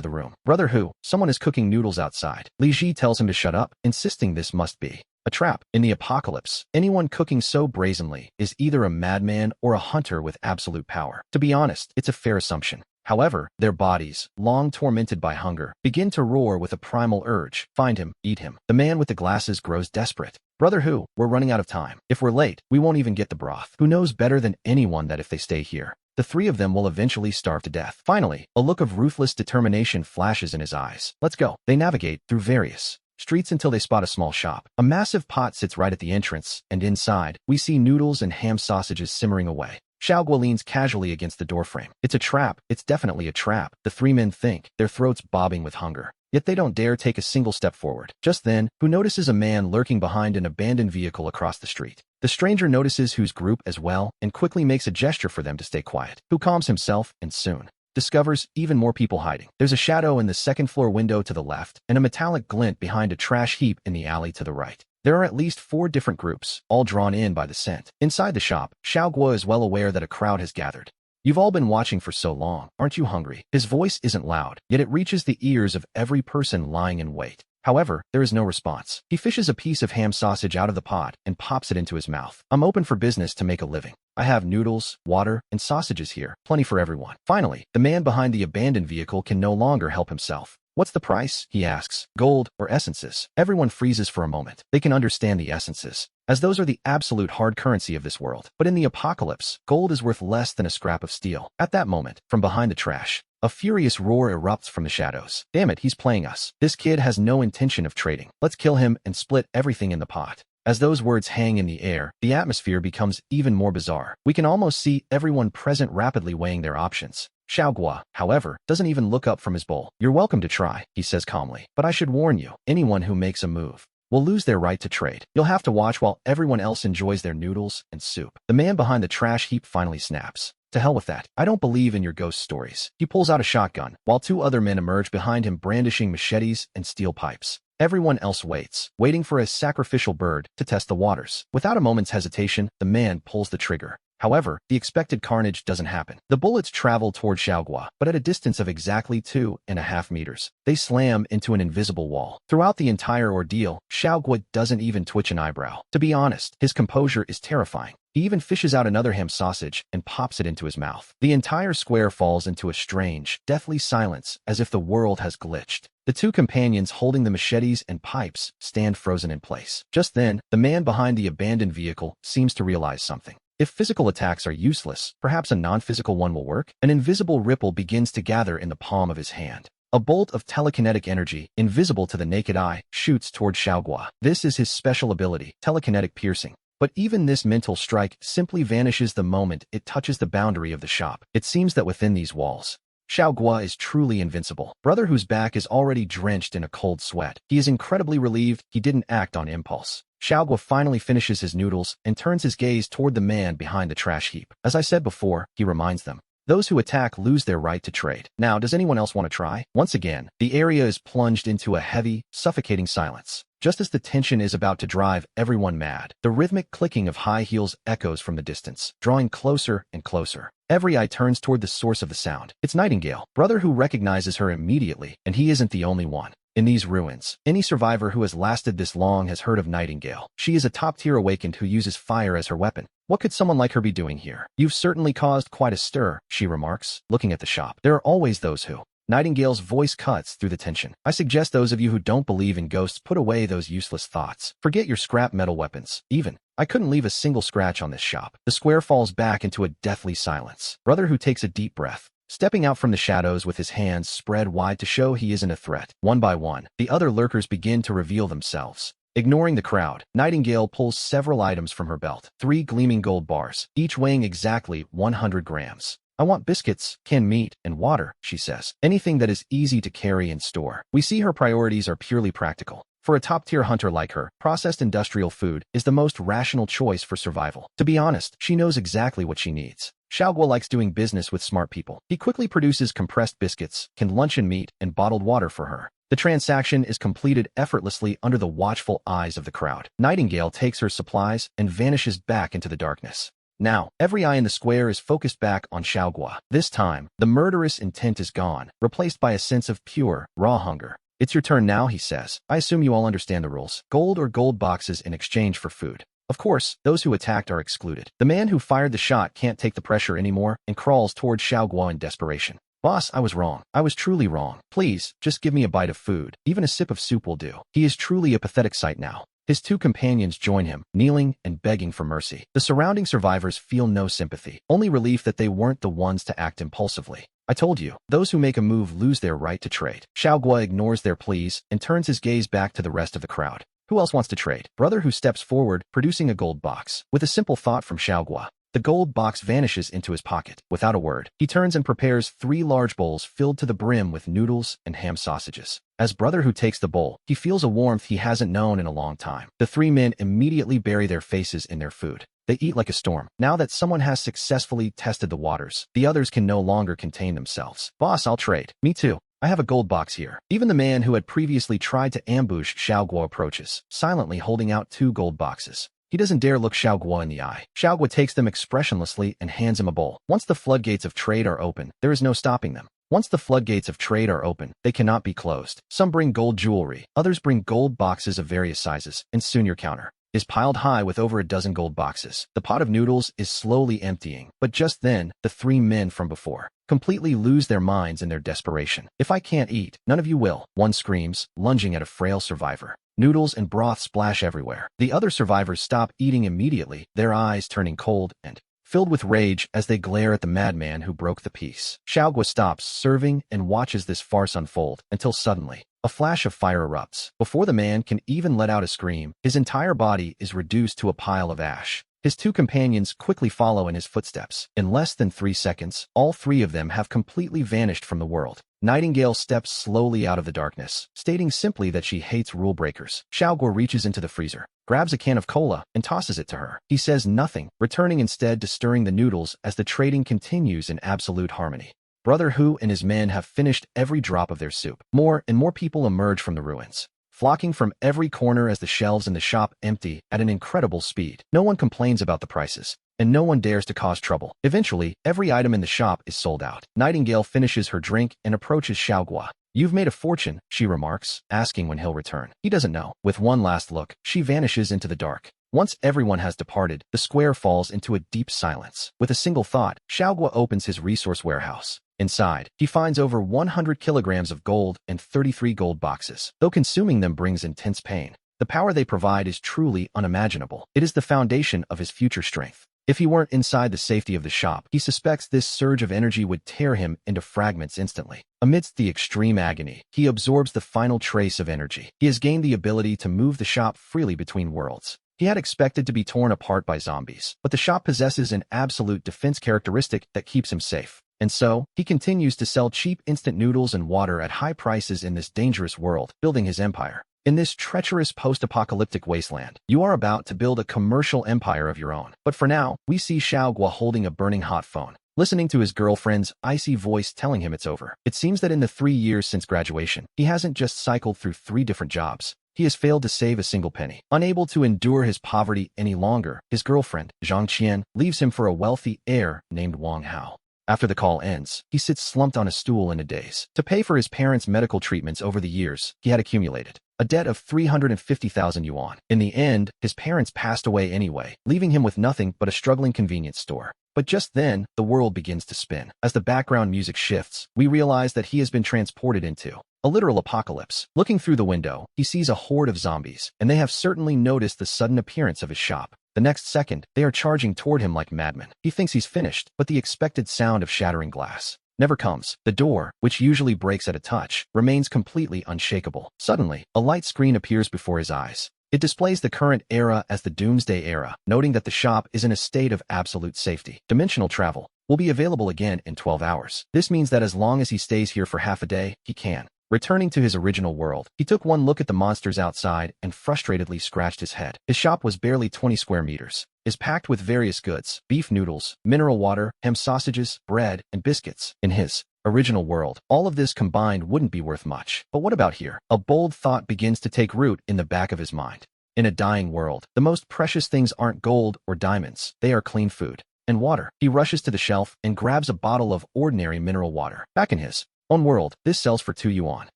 the room. Brother Hu, someone is cooking noodles outside. Li Ji tells him to shut up, insisting this must be a trap. In the apocalypse, anyone cooking so brazenly is either a madman or a hunter with absolute power. To be honest, it's a fair assumption. However, their bodies, long tormented by hunger, begin to roar with a primal urge. Find him, eat him. The man with the glasses grows desperate. Brother Hu, we're running out of time. If we're late, we won't even get the broth. Who knows better than anyone that if they stay here, the three of them will eventually starve to death. Finally, a look of ruthless determination flashes in his eyes. Let's go. They navigate through various streets until they spot a small shop. A massive pot sits right at the entrance, and inside, we see noodles and ham sausages simmering away. Xiaoguo leans casually against the doorframe. It's a trap. It's definitely a trap. The three men think, their throats bobbing with hunger. Yet they don't dare take a single step forward. Just then, Hu notices a man lurking behind an abandoned vehicle across the street. The stranger notices Hu's group as well and quickly makes a gesture for them to stay quiet. Hu calms himself and soon discovers even more people hiding. There's a shadow in the second-floor window to the left and a metallic glint behind a trash heap in the alley to the right. There are at least 4 different groups, all drawn in by the scent. Inside the shop, Xiaoguo is well aware that a crowd has gathered. You've all been watching for so long, aren't you hungry? His voice isn't loud, yet it reaches the ears of every person lying in wait. However, there is no response. He fishes a piece of ham sausage out of the pot and pops it into his mouth. I'm open for business to make a living. I have noodles, water, and sausages here, plenty for everyone. Finally, the man behind the abandoned vehicle can no longer help himself. What's the price? He asks. Gold or essences? Everyone freezes for a moment. They can understand the essences, as those are the absolute hard currency of this world. But in the apocalypse, gold is worth less than a scrap of steel. At that moment, from behind the trash, a furious roar erupts from the shadows. Damn it, he's playing us. This kid has no intention of trading. Let's kill him and split everything in the pot. As those words hang in the air, the atmosphere becomes even more bizarre. We can almost see everyone present rapidly weighing their options. Xiaoguo, however, doesn't even look up from his bowl. You're welcome to try, he says calmly. But I should warn you, anyone who makes a move will lose their right to trade. You'll have to watch while everyone else enjoys their noodles and soup. The man behind the trash heap finally snaps. To hell with that. I don't believe in your ghost stories. He pulls out a shotgun, while 2 other men emerge behind him brandishing machetes and steel pipes. Everyone else waits, waiting for a sacrificial bird to test the waters. Without a moment's hesitation, the man pulls the trigger. However, the expected carnage doesn't happen. The bullets travel toward Xiaoguo, but at a distance of exactly 2.5 meters. They slam into an invisible wall. Throughout the entire ordeal, Xiaoguo doesn't even twitch an eyebrow. To be honest, his composure is terrifying. He even fishes out another ham sausage and pops it into his mouth. The entire square falls into a strange, deathly silence, as if the world has glitched. The 2 companions holding the machetes and pipes stand frozen in place. Just then, the man behind the abandoned vehicle seems to realize something. If physical attacks are useless, perhaps a non-physical one will work. An invisible ripple begins to gather in the palm of his hand. A bolt of telekinetic energy, invisible to the naked eye, shoots toward Xiaoguo. This is his special ability, telekinetic piercing. But even this mental strike simply vanishes the moment it touches the boundary of the shop. It seems that within these walls, Xiaoguo is truly invincible. Brother Hu's back is already drenched in a cold sweat. He is incredibly relieved he didn't act on impulse. Xiaoguo finally finishes his noodles and turns his gaze toward the man behind the trash heap. As I said before, he reminds them, those who attack lose their right to trade. Now, does anyone else want to try? Once again, the area is plunged into a heavy, suffocating silence. Just as the tension is about to drive everyone mad, the rhythmic clicking of high heels echoes from the distance, drawing closer and closer. Every eye turns toward the source of the sound. It's Nightingale. Brother Hu recognizes her immediately, and he isn't the only one. In these ruins, any survivor who has lasted this long has heard of Nightingale. She is a top-tier awakened who uses fire as her weapon. What could someone like her be doing here? You've certainly caused quite a stir, she remarks, looking at the shop. There are always those who... Nightingale's voice cuts through the tension. I suggest those of you who don't believe in ghosts put away those useless thoughts. Forget your scrap metal weapons. Even, I couldn't leave a single scratch on this shop. The square falls back into a deathly silence. Brother Hu takes a deep breath, stepping out from the shadows with his hands spread wide to show he isn't a threat. One by one, the other lurkers begin to reveal themselves. Ignoring the crowd, Nightingale pulls several items from her belt. 3 gleaming gold bars, each weighing exactly 100 grams. I want biscuits, canned meat, and water, she says. Anything that is easy to carry and store. We see her priorities are purely practical. For a top-tier hunter like her, processed industrial food is the most rational choice for survival. To be honest, she knows exactly what she needs. Xiaoguo likes doing business with smart people. He quickly produces compressed biscuits, canned luncheon meat, and bottled water for her. The transaction is completed effortlessly under the watchful eyes of the crowd. Nightingale takes her supplies and vanishes back into the darkness. Now, every eye in the square is focused back on Xiaoguo. This time, the murderous intent is gone, replaced by a sense of pure, raw hunger. "It's your turn now," he says. "I assume you all understand the rules. Gold or gold boxes in exchange for food." Of course, those who attacked are excluded. The man who fired the shot can't take the pressure anymore and crawls toward Xiaoguo in desperation. "Boss, I was wrong. I was truly wrong. Please, just give me a bite of food. Even a sip of soup will do." He is truly a pathetic sight now. His two companions join him, kneeling and begging for mercy. The surrounding survivors feel no sympathy, only relief that they weren't the ones to act impulsively. "I told you, those who make a move lose their right to trade." Xiaoguo ignores their pleas and turns his gaze back to the rest of the crowd. Who else wants to trade? Brother who steps forward, producing a gold box. With a simple thought from Xiaoguo, the gold box vanishes into his pocket. Without a word, he turns and prepares 3 large bowls filled to the brim with noodles and ham sausages. As Brother who takes the bowl, he feels a warmth he hasn't known in a long time. The 3 men immediately bury their faces in their food. They eat like a storm. Now that someone has successfully tested the waters, the others can no longer contain themselves. "Boss, I'll trade." "Me too. I have a gold box here." Even the man who had previously tried to ambush Xiaoguo approaches, silently holding out 2 gold boxes. He doesn't dare look Xiaoguo in the eye. Xiaoguo takes them expressionlessly and hands him a bowl. Once the floodgates of trade are open, there is no stopping them. Once the floodgates of trade are open, they cannot be closed. Some bring gold jewelry, others bring gold boxes of various sizes, and soon your counter is piled high with over a dozen gold boxes. The pot of noodles is slowly emptying, but just then, the 3 men from before completely lose their minds in their desperation. "If I can't eat, none of you will," one screams, lunging at a frail survivor. Noodles and broth splash everywhere. The other survivors stop eating immediately, their eyes turning cold and filled with rage as they glare at the madman who broke the peace. Xiaoguo stops serving and watches this farce unfold until suddenly, a flash of fire erupts. Before the man can even let out a scream, his entire body is reduced to a pile of ash. His 2 companions quickly follow in his footsteps. In less than 3 seconds, all 3 of them have completely vanished from the world. Nightingale steps slowly out of the darkness, stating simply that she hates rule breakers. Xiaoguo reaches into the freezer, grabs a can of cola, and tosses it to her. He says nothing, returning instead to stirring the noodles as the trading continues in absolute harmony. Brother Hu and his men have finished every drop of their soup. More and more people emerge from the ruins, flocking from every corner as the shelves in the shop empty at an incredible speed. No one complains about the prices, and no one dares to cause trouble. Eventually, every item in the shop is sold out. Nightingale finishes her drink and approaches Xiaoguo. "You've made a fortune," she remarks, asking when he'll return. He doesn't know. With one last look, she vanishes into the dark. Once everyone has departed, the square falls into a deep silence. With a single thought, Xiaoguo opens his resource warehouse. Inside, he finds over 100 kilograms of gold and 33 gold boxes. Though consuming them brings intense pain, the power they provide is truly unimaginable. It is the foundation of his future strength. If he weren't inside the safety of the shop, he suspects this surge of energy would tear him into fragments instantly. Amidst the extreme agony, he absorbs the final trace of energy. He has gained the ability to move the shop freely between worlds. He had expected to be torn apart by zombies, but the shop possesses an absolute defense characteristic that keeps him safe. And so, he continues to sell cheap instant noodles and water at high prices in this dangerous world, building his empire. In this treacherous post-apocalyptic wasteland, you are about to build a commercial empire of your own. But for now, we see Xiaoguo holding a burning hot phone, listening to his girlfriend's icy voice telling him it's over. It seems that in the 3 years since graduation, he hasn't just cycled through 3 different jobs. He has failed to save a single penny. Unable to endure his poverty any longer, his girlfriend, Zhang Qian, leaves him for a wealthy heir named Wang Hao. After the call ends, he sits slumped on a stool in a daze. To pay for his parents' medical treatments over the years, he had accumulated a debt of 350,000 yuan. In the end, his parents passed away anyway, leaving him with nothing but a struggling convenience store. But just then, the world begins to spin. As the background music shifts, we realize that he has been transported into a literal apocalypse. Looking through the window, he sees a horde of zombies, and they have certainly noticed the sudden appearance of his shop. The next second, they are charging toward him like madmen. He thinks he's finished, but the expected sound of shattering glass never comes. The door, which usually breaks at a touch, remains completely unshakable. Suddenly, a light screen appears before his eyes. It displays the current era as the Doomsday Era, noting that the shop is in a state of absolute safety. Dimensional travel will be available again in 12 hours. This means that as long as he stays here for half a day, he can Returning to his original world, he took one look at the monsters outside and frustratedly scratched his head. His shop was barely 20 square meters. Is packed with various goods, beef noodles, mineral water, ham sausages, bread, and biscuits. In his original world, all of this combined wouldn't be worth much. But what about here? A bold thought begins to take root in the back of his mind. In a dying world, the most precious things aren't gold or diamonds. They are clean food and water. He rushes to the shelf and grabs a bottle of ordinary mineral water. Back in his own world, this sells for 2 yuan.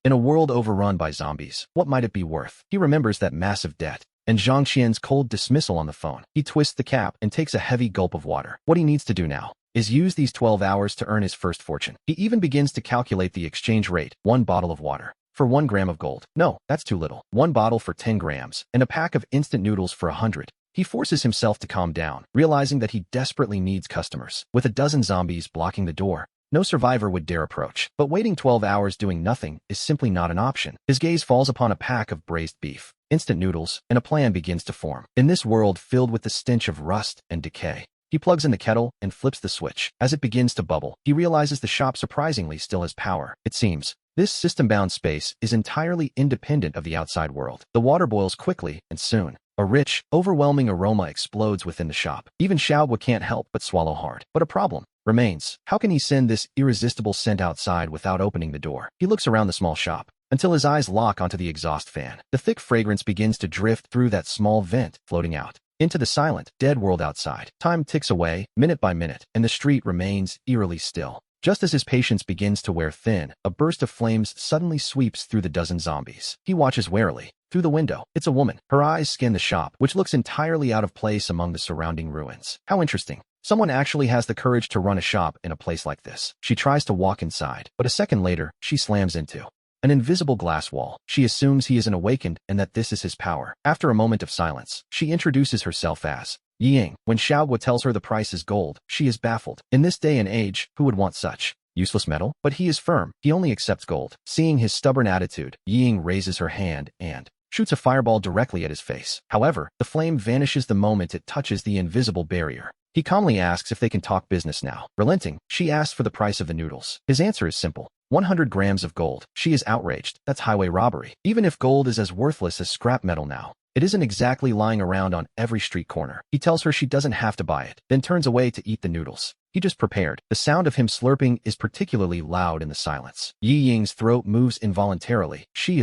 In a world overrun by zombies, what might it be worth? He remembers that massive debt and Zhang Qian's cold dismissal on the phone. He twists the cap and takes a heavy gulp of water. What he needs to do now is use these 12 hours to earn his first fortune. He even begins to calculate the exchange rate. 1 bottle of water for 1 gram of gold. No, that's too little. 1 bottle for 10 grams, and a pack of instant noodles for 100. He forces himself to calm down, realizing that he desperately needs customers. With a dozen zombies blocking the door, no survivor would dare approach. But waiting 12 hours doing nothing is simply not an option. His gaze falls upon a pack of braised beef, instant noodles, and a plan begins to form. In this world filled with the stench of rust and decay, he plugs in the kettle and flips the switch. As it begins to bubble, he realizes the shop surprisingly still has power. It seems this system-bound space is entirely independent of the outside world. The water boils quickly, and soon, a rich, overwhelming aroma explodes within the shop. Even Xiaoguo can't help but swallow hard. But a problem remains. How can he send this irresistible scent outside without opening the door? He looks around the small shop until his eyes lock onto the exhaust fan. The thick fragrance begins to drift through that small vent, floating out into the silent, dead world outside. Time ticks away, minute by minute, and the street remains eerily still. Just as his patience begins to wear thin, a burst of flames suddenly sweeps through the dozen zombies. He watches warily through the window. It's a woman. Her eyes scan the shop, which looks entirely out of place among the surrounding ruins. How interesting. Someone actually has the courage to run a shop in a place like this. She tries to walk inside, but a second later, she slams into an invisible glass wall. She assumes he isn't awakened and that this is his power. After a moment of silence, she introduces herself as Ying. When Xiaoguo tells her the price is gold, she is baffled. In this day and age, who would want such useless metal? But he is firm. He only accepts gold. Seeing his stubborn attitude, Ying raises her hand and shoots a fireball directly at his face. However, the flame vanishes the moment it touches the invisible barrier. He calmly asks if they can talk business now. Relenting, she asks for the price of the noodles. His answer is simple. 100 grams of gold. She is outraged. That's highway robbery. Even if gold is as worthless as scrap metal now, it isn't exactly lying around on every street corner. He tells her she doesn't have to buy it, then turns away to eat the noodles he just prepared. The sound of him slurping is particularly loud in the silence. Yi Ying's throat moves involuntarily. She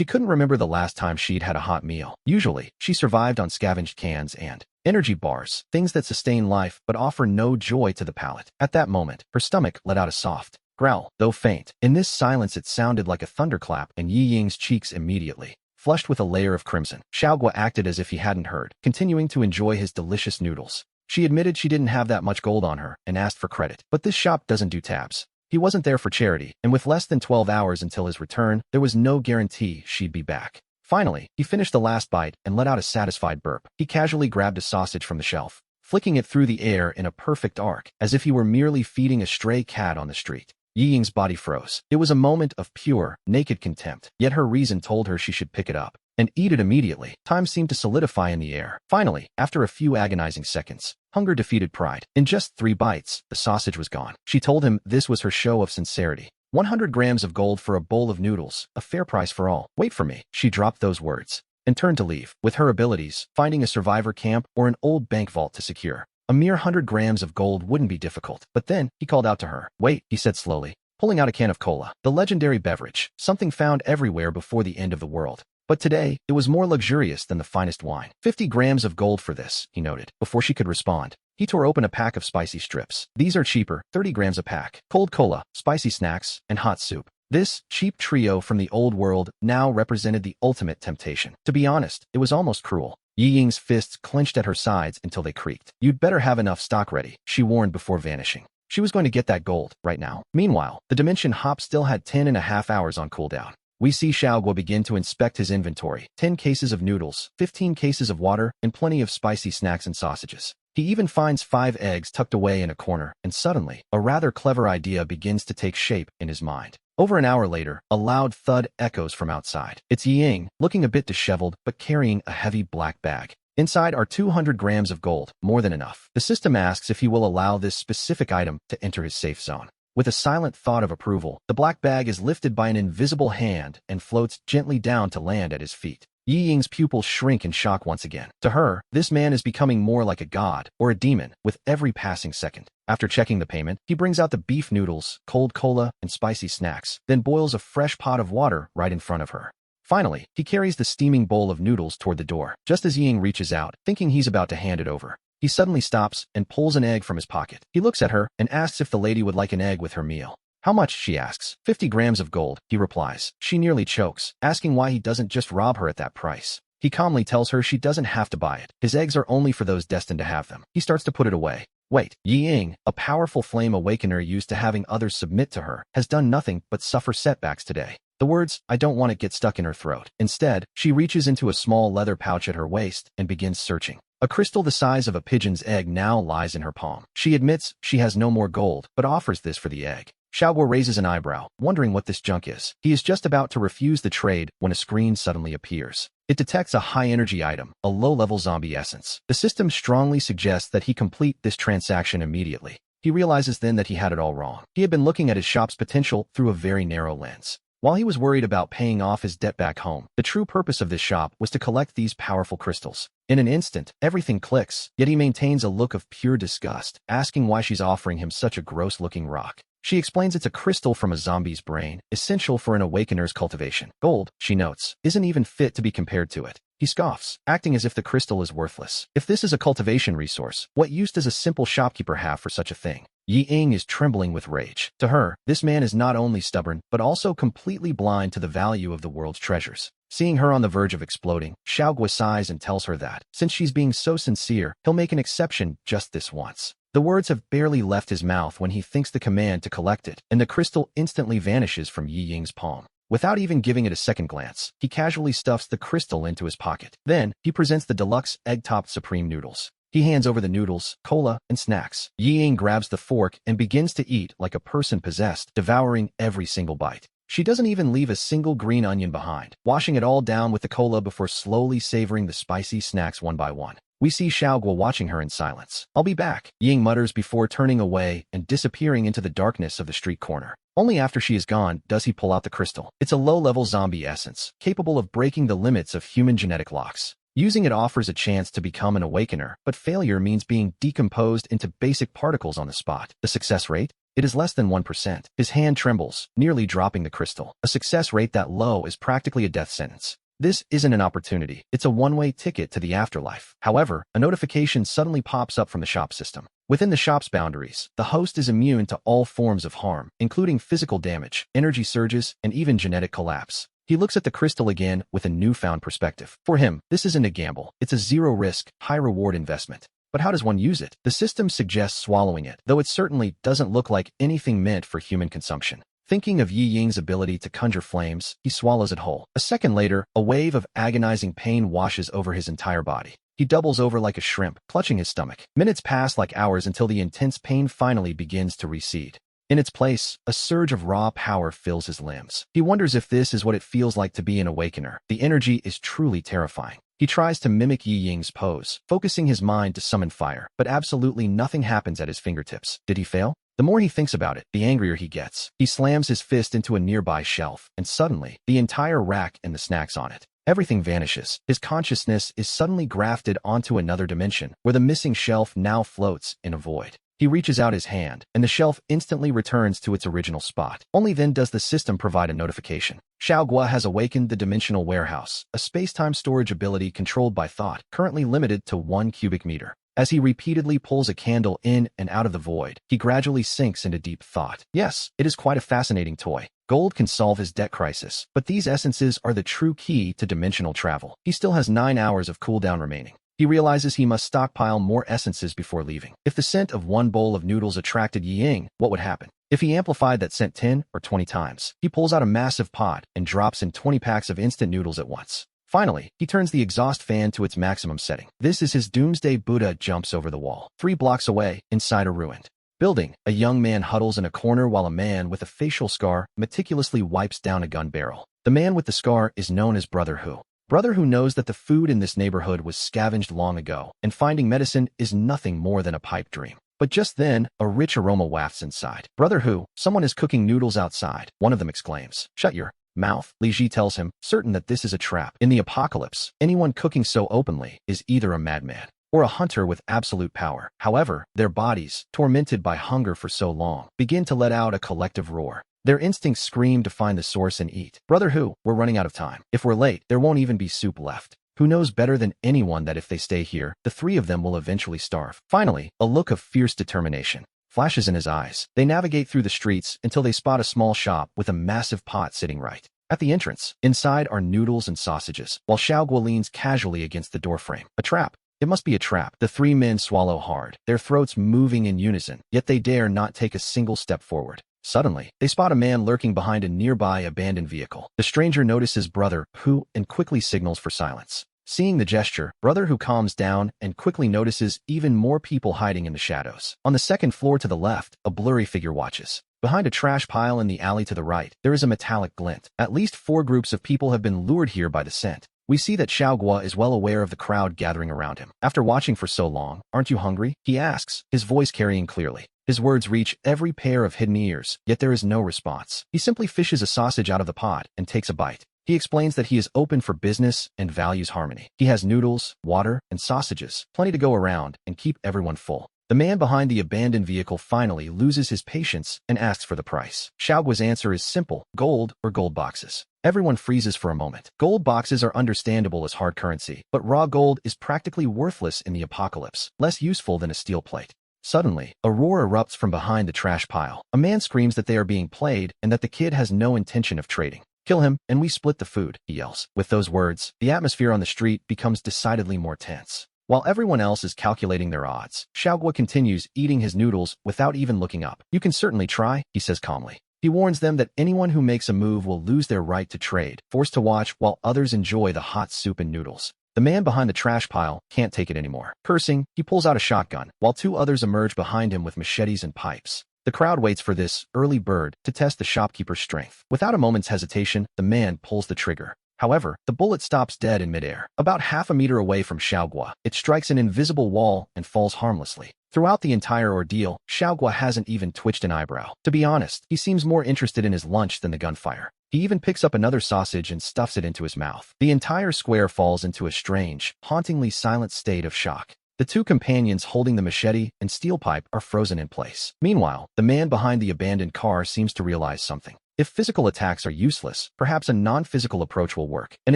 couldn't remember the last time she'd had a hot meal. Usually, she survived on scavenged cans and energy bars, things that sustain life but offer no joy to the palate. At that moment, her stomach let out a soft growl, though faint. In this silence it sounded like a thunderclap, and Yi Ying's cheeks immediately flushed with a layer of crimson. Xiaoguo acted as if he hadn't heard, continuing to enjoy his delicious noodles. She admitted she didn't have that much gold on her and asked for credit. But this shop doesn't do tabs. He wasn't there for charity, and with less than 12 hours until his return, there was no guarantee she'd be back. Finally, he finished the last bite and let out a satisfied burp. He casually grabbed a sausage from the shelf, flicking it through the air in a perfect arc, as if he were merely feeding a stray cat on the street. Yi Ying's body froze. It was a moment of pure, naked contempt, yet her reason told her she should pick it up and eat it immediately. Time seemed to solidify in the air. Finally, after a few agonizing seconds, hunger defeated pride. In just 3 bites, the sausage was gone. She told him this was her show of sincerity. 100 grams of gold for a bowl of noodles, a fair price for all. Wait for me. She dropped those words and turned to leave. With her abilities, finding a survivor camp or an old bank vault to secure a mere 100 grams of gold wouldn't be difficult. But then, he called out to her. Wait, he said slowly, pulling out a can of cola, the legendary beverage, something found everywhere before the end of the world. But today, it was more luxurious than the finest wine. 50 grams of gold for this, he noted. Before she could respond, he tore open a pack of spicy strips. These are cheaper, 30 grams a pack. Cold cola, spicy snacks, and hot soup. This cheap trio from the old world now represented the ultimate temptation. To be honest, it was almost cruel. Yi Ying's fists clenched at her sides until they creaked. You'd better have enough stock ready, she warned before vanishing. She was going to get that gold, right now. Meanwhile, the Dimension Hop still had 10.5 hours on cooldown. We see Xiaoguo begin to inspect his inventory. 10 cases of noodles, 15 cases of water, and plenty of spicy snacks and sausages. He even finds 5 eggs tucked away in a corner, and suddenly, a rather clever idea begins to take shape in his mind. Over an hour later, a loud thud echoes from outside. It's Yi Ying, looking a bit disheveled, but carrying a heavy black bag. Inside are 200 grams of gold, more than enough. The system asks if he will allow this specific item to enter his safe zone. With a silent thought of approval, the black bag is lifted by an invisible hand and floats gently down to land at his feet. Yi Ying's pupils shrink in shock once again. To her, this man is becoming more like a god or a demon with every passing second. After checking the payment, he brings out the beef noodles, cold cola, and spicy snacks, then boils a fresh pot of water right in front of her. Finally, he carries the steaming bowl of noodles toward the door. Just as Yi Ying reaches out, thinking he's about to hand it over, he suddenly stops and pulls an egg from his pocket. He looks at her and asks if the lady would like an egg with her meal. How much, she asks. 50 grams of gold, he replies. She nearly chokes, asking why he doesn't just rob her at that price. He calmly tells her she doesn't have to buy it. His eggs are only for those destined to have them. He starts to put it away. Wait, Yi Ying, a powerful flame awakener used to having others submit to her, has done nothing but suffer setbacks today. The words, "I don't want it," get stuck in her throat. Instead, she reaches into a small leather pouch at her waist and begins searching. A crystal the size of a pigeon's egg now lies in her palm. She admits she has no more gold, but offers this for the egg. Xiaoguo raises an eyebrow, wondering what this junk is. He is just about to refuse the trade when a screen suddenly appears. It detects a high-energy item, a low-level zombie essence. The system strongly suggests that he complete this transaction immediately. He realizes then that he had it all wrong. He had been looking at his shop's potential through a very narrow lens. While he was worried about paying off his debt back home, the true purpose of this shop was to collect these powerful crystals. In an instant, everything clicks, yet he maintains a look of pure disgust, asking why she's offering him such a gross-looking rock. She explains it's a crystal from a zombie's brain, essential for an awakener's cultivation. Gold, she notes, isn't even fit to be compared to it. He scoffs, acting as if the crystal is worthless. If this is a cultivation resource, what use does a simple shopkeeper have for such a thing? Yi Ying is trembling with rage. To her, this man is not only stubborn, but also completely blind to the value of the world's treasures. Seeing her on the verge of exploding, Xiaoguo sighs and tells her that, since she's being so sincere, he'll make an exception just this once. The words have barely left his mouth when he thinks the command to collect it, and the crystal instantly vanishes from Yi Ying's palm. Without even giving it a second glance, he casually stuffs the crystal into his pocket. Then, he presents the deluxe egg-topped supreme noodles. He hands over the noodles, cola, and snacks. Yi Ying grabs the fork and begins to eat like a person possessed, devouring every single bite. She doesn't even leave a single green onion behind, washing it all down with the cola before slowly savoring the spicy snacks one by one. We see Xiaoguo watching her in silence. "I'll be back," Ying mutters before turning away and disappearing into the darkness of the street corner. Only after she is gone does he pull out the crystal. It's a low-level zombie essence, capable of breaking the limits of human genetic locks. Using it offers a chance to become an awakener, but failure means being decomposed into basic particles on the spot. The success rate? It is less than 1%. His hand trembles, nearly dropping the crystal. A success rate that low is practically a death sentence. This isn't an opportunity, it's a one-way ticket to the afterlife. However, a notification suddenly pops up from the shop system. Within the shop's boundaries, the host is immune to all forms of harm, including physical damage, energy surges, and even genetic collapse. He looks at the crystal again with a newfound perspective. For him, this isn't a gamble, it's a zero-risk, high-reward investment. But how does one use it? The system suggests swallowing it, though it certainly doesn't look like anything meant for human consumption. Thinking of Yi Ying's ability to conjure flames, he swallows it whole. A second later, a wave of agonizing pain washes over his entire body. He doubles over like a shrimp, clutching his stomach. Minutes pass like hours until the intense pain finally begins to recede. In its place, a surge of raw power fills his limbs. He wonders if this is what it feels like to be an awakener. The energy is truly terrifying. He tries to mimic Yi Ying's pose, focusing his mind to summon fire, but absolutely nothing happens at his fingertips. Did he fail? The more he thinks about it, the angrier he gets. He slams his fist into a nearby shelf, and suddenly, the entire rack and the snacks on it. Everything vanishes. His consciousness is suddenly grafted onto another dimension, where the missing shelf now floats in a void. He reaches out his hand, and the shelf instantly returns to its original spot. Only then does the system provide a notification. Xiaoguo has awakened the Dimensional Warehouse, a space-time storage ability controlled by thought, currently limited to 1 cubic meter. As he repeatedly pulls a candle in and out of the void, he gradually sinks into deep thought. Yes, it is quite a fascinating toy. Gold can solve his debt crisis, but these essences are the true key to dimensional travel. He still has 9 hours of cooldown remaining. He realizes he must stockpile more essences before leaving. If the scent of one bowl of noodles attracted Yi Ying, what would happen? If he amplified that scent 10 or 20 times, he pulls out a massive pot and drops in 20 packs of instant noodles at once. Finally, he turns the exhaust fan to its maximum setting. This is his doomsday Buddha jumps over the wall. 3 blocks away, inside a ruined building, a young man huddles in a corner while a man with a facial scar meticulously wipes down a gun barrel. The man with the scar is known as Brother Hu. Brother Hu knows that the food in this neighborhood was scavenged long ago, and finding medicine is nothing more than a pipe dream. But just then, a rich aroma wafts inside. Brother Hu, someone is cooking noodles outside, one of them exclaims. Shut your mouth, Li Ji tells him, certain that this is a trap. In the apocalypse, anyone cooking so openly is either a madman or a hunter with absolute power. However, their bodies, tormented by hunger for so long, begin to let out a collective roar. Their instincts scream to find the source and eat. Brother Hu, we're running out of time. If we're late, there won't even be soup left. Who knows better than anyone that if they stay here, the three of them will eventually starve. Finally, a look of fierce determination flashes in his eyes. They navigate through the streets until they spot a small shop with a massive pot sitting right at the entrance. Inside are noodles and sausages, while Xiaoguo leans casually against the doorframe. A trap. It must be a trap. The three men swallow hard, their throats moving in unison, yet they dare not take a single step forward. Suddenly, they spot a man lurking behind a nearby abandoned vehicle. The stranger notices Brother Hu and quickly signals for silence. Seeing the gesture, Brother Hu calms down and quickly notices even more people hiding in the shadows. On the second floor to the left, a blurry figure watches. Behind a trash pile in the alley to the right, there is a metallic glint. At least 4 groups of people have been lured here by the scent. We see that Xiaoguo is well aware of the crowd gathering around him. After watching for so long, aren't you hungry? He asks, his voice carrying clearly. His words reach every pair of hidden ears, yet there is no response. He simply fishes a sausage out of the pot and takes a bite. He explains that he is open for business and values harmony. He has noodles, water, and sausages, plenty to go around, and keep everyone full. The man behind the abandoned vehicle finally loses his patience and asks for the price. Xiaoguo's answer is simple: gold or gold boxes. Everyone freezes for a moment. Gold boxes are understandable as hard currency, but raw gold is practically worthless in the apocalypse, less useful than a steel plate. Suddenly, a roar erupts from behind the trash pile. A man screams that they are being played and that the kid has no intention of trading. Kill him, and we split the food, he yells. With those words, the atmosphere on the street becomes decidedly more tense. While everyone else is calculating their odds, Xiaoguo continues eating his noodles without even looking up. You can certainly try, he says calmly. He warns them that anyone who makes a move will lose their right to trade, forced to watch while others enjoy the hot soup and noodles. The man behind the trash pile can't take it anymore. Cursing, he pulls out a shotgun, while 2 others emerge behind him with machetes and pipes. The crowd waits for this early bird to test the shopkeeper's strength. Without a moment's hesitation, the man pulls the trigger. However, the bullet stops dead in midair. About half a meter away from Xiaoguo, it strikes an invisible wall and falls harmlessly. Throughout the entire ordeal, Xiaoguo hasn't even twitched an eyebrow. To be honest, he seems more interested in his lunch than the gunfire. He even picks up another sausage and stuffs it into his mouth. The entire square falls into a strange, hauntingly silent state of shock. The 2 companions holding the machete and steel pipe are frozen in place. Meanwhile, the man behind the abandoned car seems to realize something. If physical attacks are useless, perhaps a non-physical approach will work. An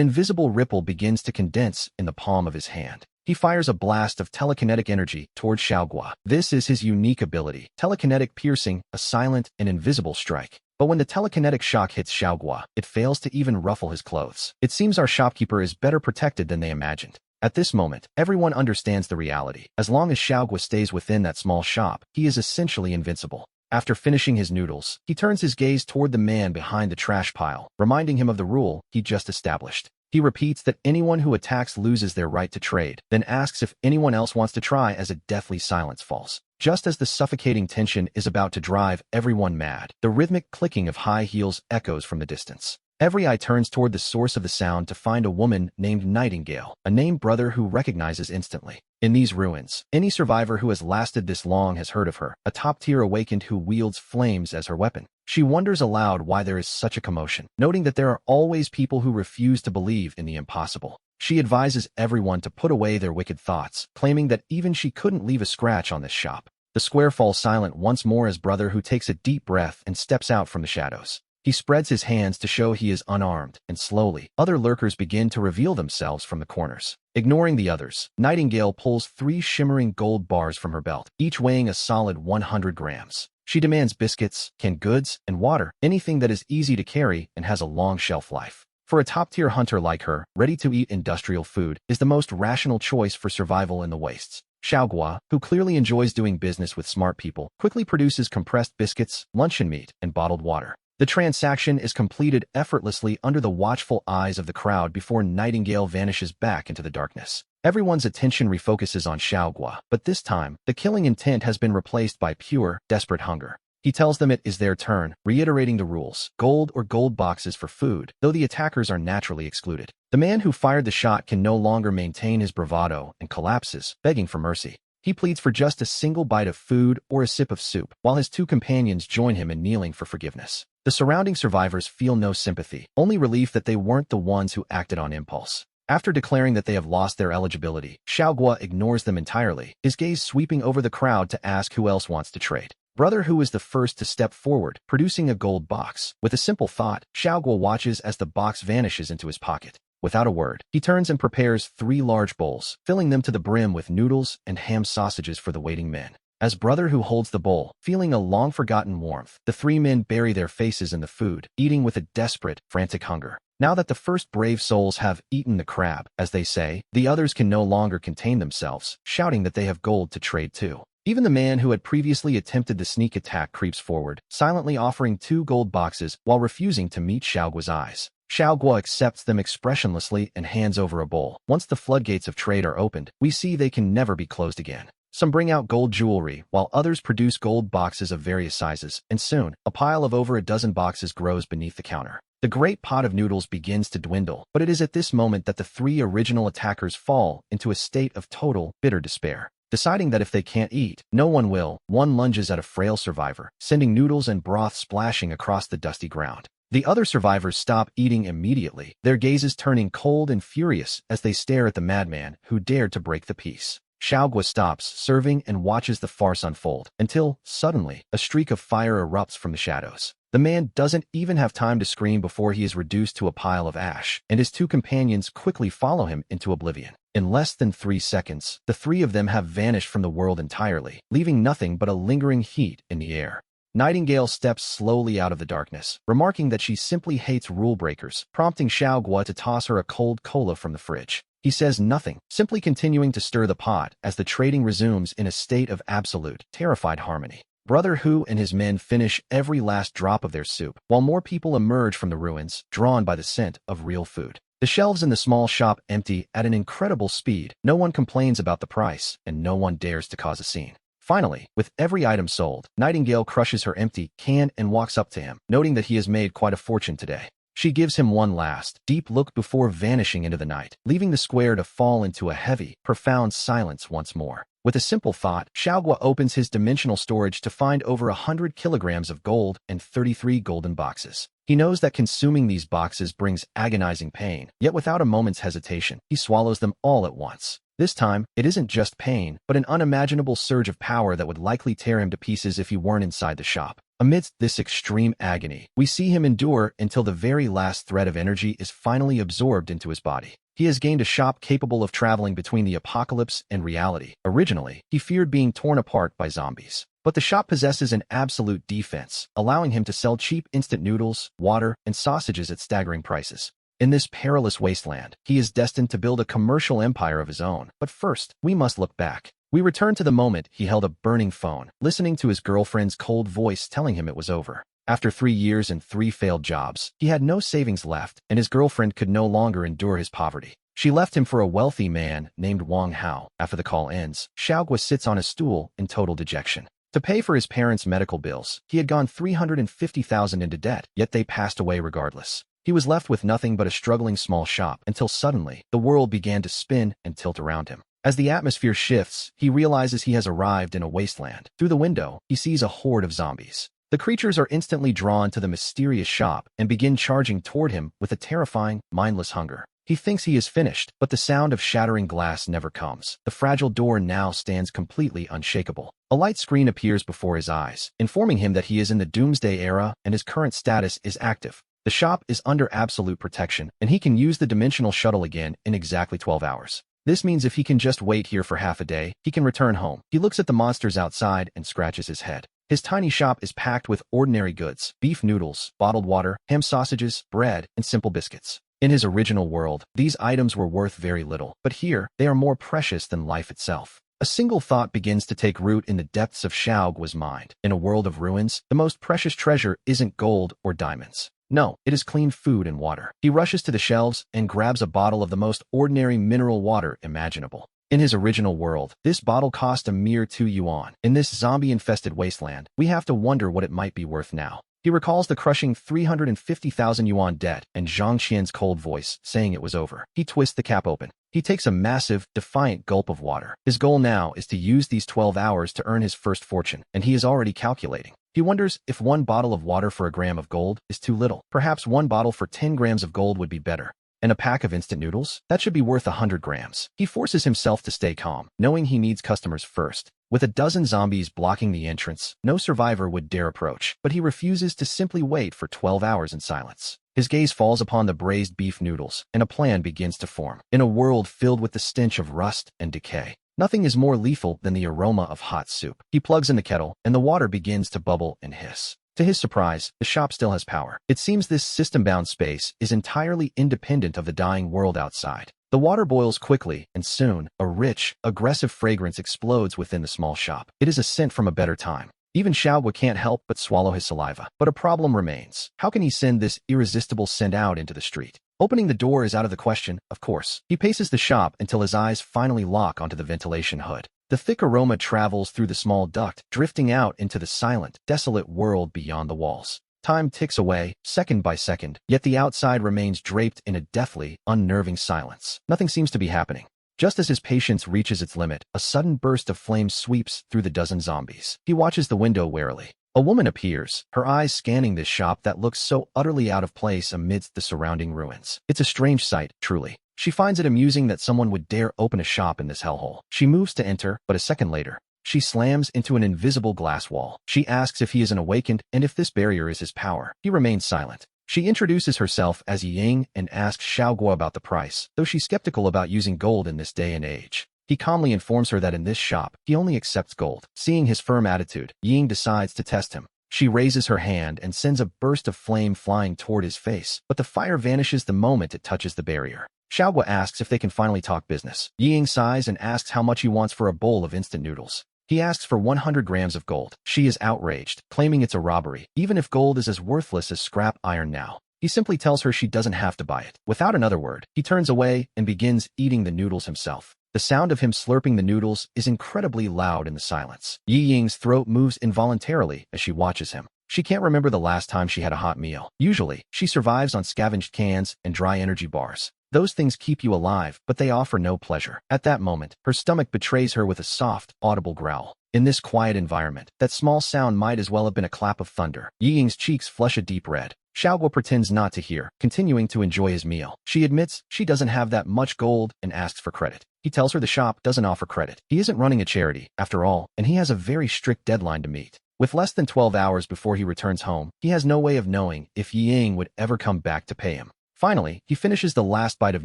invisible ripple begins to condense in the palm of his hand. He fires a blast of telekinetic energy towards Xiaoguo. This is his unique ability, telekinetic piercing, a silent and invisible strike. But when the telekinetic shock hits Xiaoguo, it fails to even ruffle his clothes. It seems our shopkeeper is better protected than they imagined. At this moment, everyone understands the reality. As long as Xiaoguo stays within that small shop, he is essentially invincible. After finishing his noodles, he turns his gaze toward the man behind the trash pile, reminding him of the rule he just established. He repeats that anyone who attacks loses their right to trade, then asks if anyone else wants to try as a deathly silence falls. Just as the suffocating tension is about to drive everyone mad, the rhythmic clicking of high heels echoes from the distance. Every eye turns toward the source of the sound to find a woman named Nightingale, a name Brother Hu recognizes instantly. In these ruins, any survivor who has lasted this long has heard of her, a top-tier awakened who wields flames as her weapon. She wonders aloud why there is such a commotion, noting that there are always people who refuse to believe in the impossible. She advises everyone to put away their wicked thoughts, claiming that even she couldn't leave a scratch on this shop. The square falls silent once more as Brother Hu takes a deep breath and steps out from the shadows. He spreads his hands to show he is unarmed, and slowly, other lurkers begin to reveal themselves from the corners. Ignoring the others, Nightingale pulls 3 shimmering gold bars from her belt, each weighing a solid 100 grams. She demands biscuits, canned goods, and water, anything that is easy to carry and has a long shelf life. For a top-tier hunter like her, ready-to-eat industrial food is the most rational choice for survival in the wastes. Xiaoguo, who clearly enjoys doing business with smart people, quickly produces compressed biscuits, luncheon meat, and bottled water. The transaction is completed effortlessly under the watchful eyes of the crowd before Nightingale vanishes back into the darkness. Everyone's attention refocuses on Xiaoguo, but this time, the killing intent has been replaced by pure, desperate hunger. He tells them it is their turn, reiterating the rules: gold or gold boxes for food, though the attackers are naturally excluded. The man who fired the shot can no longer maintain his bravado and collapses, begging for mercy. He pleads for just a single bite of food or a sip of soup, while his two companions join him in kneeling for forgiveness. The surrounding survivors feel no sympathy, only relief that they weren't the ones who acted on impulse. After declaring that they have lost their eligibility, Xiaoguo ignores them entirely, his gaze sweeping over the crowd to ask who else wants to trade. Brother Hu is the first to step forward, producing a gold box. With a simple thought, Xiaoguo watches as the box vanishes into his pocket. Without a word, he turns and prepares 3 large bowls, filling them to the brim with noodles and ham sausages for the waiting men. As Brother Hu holds the bowl, feeling a long-forgotten warmth, the 3 men bury their faces in the food, eating with a desperate, frantic hunger. Now that the first brave souls have eaten the crab, as they say, the others can no longer contain themselves, shouting that they have gold to trade too. Even the man who had previously attempted the sneak attack creeps forward, silently offering 2 gold boxes while refusing to meet Xiaoguo's eyes. Xiaoguo accepts them expressionlessly and hands over a bowl. Once the floodgates of trade are opened, we see they can never be closed again. Some bring out gold jewelry, while others produce gold boxes of various sizes, and soon, a pile of over a dozen boxes grows beneath the counter. The great pot of noodles begins to dwindle, but it is at this moment that the 3 original attackers fall into a state of total, bitter despair. Deciding that if they can't eat, no one will, one lunges at a frail survivor, sending noodles and broth splashing across the dusty ground. The other survivors stop eating immediately, their gazes turning cold and furious as they stare at the madman who dared to break the peace. Xiaoguo stops serving and watches the farce unfold, until, suddenly, a streak of fire erupts from the shadows. The man doesn't even have time to scream before he is reduced to a pile of ash, and his 2 companions quickly follow him into oblivion. In less than 3 seconds, the 3 of them have vanished from the world entirely, leaving nothing but a lingering heat in the air. Nightingale steps slowly out of the darkness, remarking that she simply hates rule breakers, prompting Xiaoguo to toss her a cold cola from the fridge. He says nothing, simply continuing to stir the pot as the trading resumes in a state of absolute, terrified harmony. Brother Hu and his men finish every last drop of their soup, while more people emerge from the ruins, drawn by the scent of real food. The shelves in the small shop empty at an incredible speed, no one complains about the price, and no one dares to cause a scene. Finally, with every item sold, Nightingale crushes her empty can and walks up to him, noting that he has made quite a fortune today. She gives him one last, deep look before vanishing into the night, leaving the square to fall into a heavy, profound silence once more. With a simple thought, Xiaoguo opens his dimensional storage to find over 100 kilograms of gold and 33 golden boxes. He knows that consuming these boxes brings agonizing pain, yet without a moment's hesitation, he swallows them all at once. This time, it isn't just pain, but an unimaginable surge of power that would likely tear him to pieces if he weren't inside the shop. Amidst this extreme agony, we see him endure until the very last thread of energy is finally absorbed into his body. He has gained a shop capable of traveling between the apocalypse and reality. Originally, he feared being torn apart by zombies. But the shop possesses an absolute defense, allowing him to sell cheap instant noodles, water, and sausages at staggering prices. In this perilous wasteland, he is destined to build a commercial empire of his own. But first, we must look back. We return to the moment he held a burning phone, listening to his girlfriend's cold voice telling him it was over. After 3 years and 3 failed jobs, he had no savings left, and his girlfriend could no longer endure his poverty. She left him for a wealthy man named Wang Hao. After the call ends, Xiaoguo sits on a stool in total dejection. To pay for his parents' medical bills, he had gone 350,000 into debt, yet they passed away regardless. He was left with nothing but a struggling small shop until suddenly, the world began to spin and tilt around him. As the atmosphere shifts, he realizes he has arrived in a wasteland. Through the window, he sees a horde of zombies. The creatures are instantly drawn to the mysterious shop and begin charging toward him with a terrifying, mindless hunger. He thinks he is finished, but the sound of shattering glass never comes. The fragile door now stands completely unshakable. A light screen appears before his eyes, informing him that he is in the Doomsday era and his current status is active. The shop is under absolute protection, and he can use the dimensional shuttle again in exactly 12 hours. This means if he can just wait here for half a day, he can return home. He looks at the monsters outside and scratches his head. His tiny shop is packed with ordinary goods, beef noodles, bottled water, ham sausages, bread, and simple biscuits. In his original world, these items were worth very little, but here, they are more precious than life itself. A single thought begins to take root in the depths of Xiaoguo's mind. In a world of ruins, the most precious treasure isn't gold or diamonds. No, it is clean food and water. He rushes to the shelves and grabs a bottle of the most ordinary mineral water imaginable. In his original world, this bottle cost a mere 2 yuan. In this zombie-infested wasteland, we have to wonder what it might be worth now. He recalls the crushing 350,000 yuan debt and Zhang Qian's cold voice saying it was over. He twists the cap open. He takes a massive, defiant gulp of water. His goal now is to use these 12 hours to earn his first fortune, and he is already calculating. He wonders if one bottle of water for a gram of gold is too little. Perhaps one bottle for 10 grams of gold would be better. And a pack of instant noodles? That should be worth 100 grams. He forces himself to stay calm, knowing he needs customers first. With a dozen zombies blocking the entrance, no survivor would dare approach, but he refuses to simply wait for 12 hours in silence. His gaze falls upon the braised beef noodles, and a plan begins to form. In a world filled with the stench of rust and decay, nothing is more lethal than the aroma of hot soup. He plugs in the kettle, and the water begins to bubble and hiss. To his surprise, the shop still has power. It seems this system-bound space is entirely independent of the dying world outside. The water boils quickly, and soon, a rich, aggressive fragrance explodes within the small shop. It is a scent from a better time. Even Xiaoguo can't help but swallow his saliva. But a problem remains. How can he send this irresistible scent out into the street? Opening the door is out of the question, of course. He paces the shop until his eyes finally lock onto the ventilation hood. The thick aroma travels through the small duct, drifting out into the silent, desolate world beyond the walls. Time ticks away, second by second, yet the outside remains draped in a deathly, unnerving silence. Nothing seems to be happening. Just as his patience reaches its limit, a sudden burst of flame sweeps through the dozen zombies. He watches the window warily. A woman appears, her eyes scanning this shop that looks so utterly out of place amidst the surrounding ruins. It's a strange sight, truly. She finds it amusing that someone would dare open a shop in this hellhole. She moves to enter, but a second later, she slams into an invisible glass wall. She asks if he is an awakened and if this barrier is his power. He remains silent. She introduces herself as Ying and asks Xiaoguo about the price, though she's skeptical about using gold in this day and age. He calmly informs her that in this shop, he only accepts gold. Seeing his firm attitude, Ying decides to test him. She raises her hand and sends a burst of flame flying toward his face, but the fire vanishes the moment it touches the barrier. Xiaoguo asks if they can finally talk business. Ying sighs and asks how much he wants for a bowl of instant noodles. He asks for 100 grams of gold. She is outraged, claiming it's a robbery, even if gold is as worthless as scrap iron now. He simply tells her she doesn't have to buy it. Without another word, he turns away and begins eating the noodles himself. The sound of him slurping the noodles is incredibly loud in the silence. Yi Ying's throat moves involuntarily as she watches him. She can't remember the last time she had a hot meal. Usually, she survives on scavenged cans and dry energy bars. Those things keep you alive, but they offer no pleasure. At that moment, her stomach betrays her with a soft, audible growl. In this quiet environment, that small sound might as well have been a clap of thunder. Yi Ying's cheeks flush a deep red. Xiaoguo pretends not to hear, continuing to enjoy his meal. She admits she doesn't have that much gold and asks for credit. He tells her the shop doesn't offer credit. He isn't running a charity, after all, and he has a very strict deadline to meet. With less than 12 hours before he returns home, he has no way of knowing if Yi Ying would ever come back to pay him. Finally, he finishes the last bite of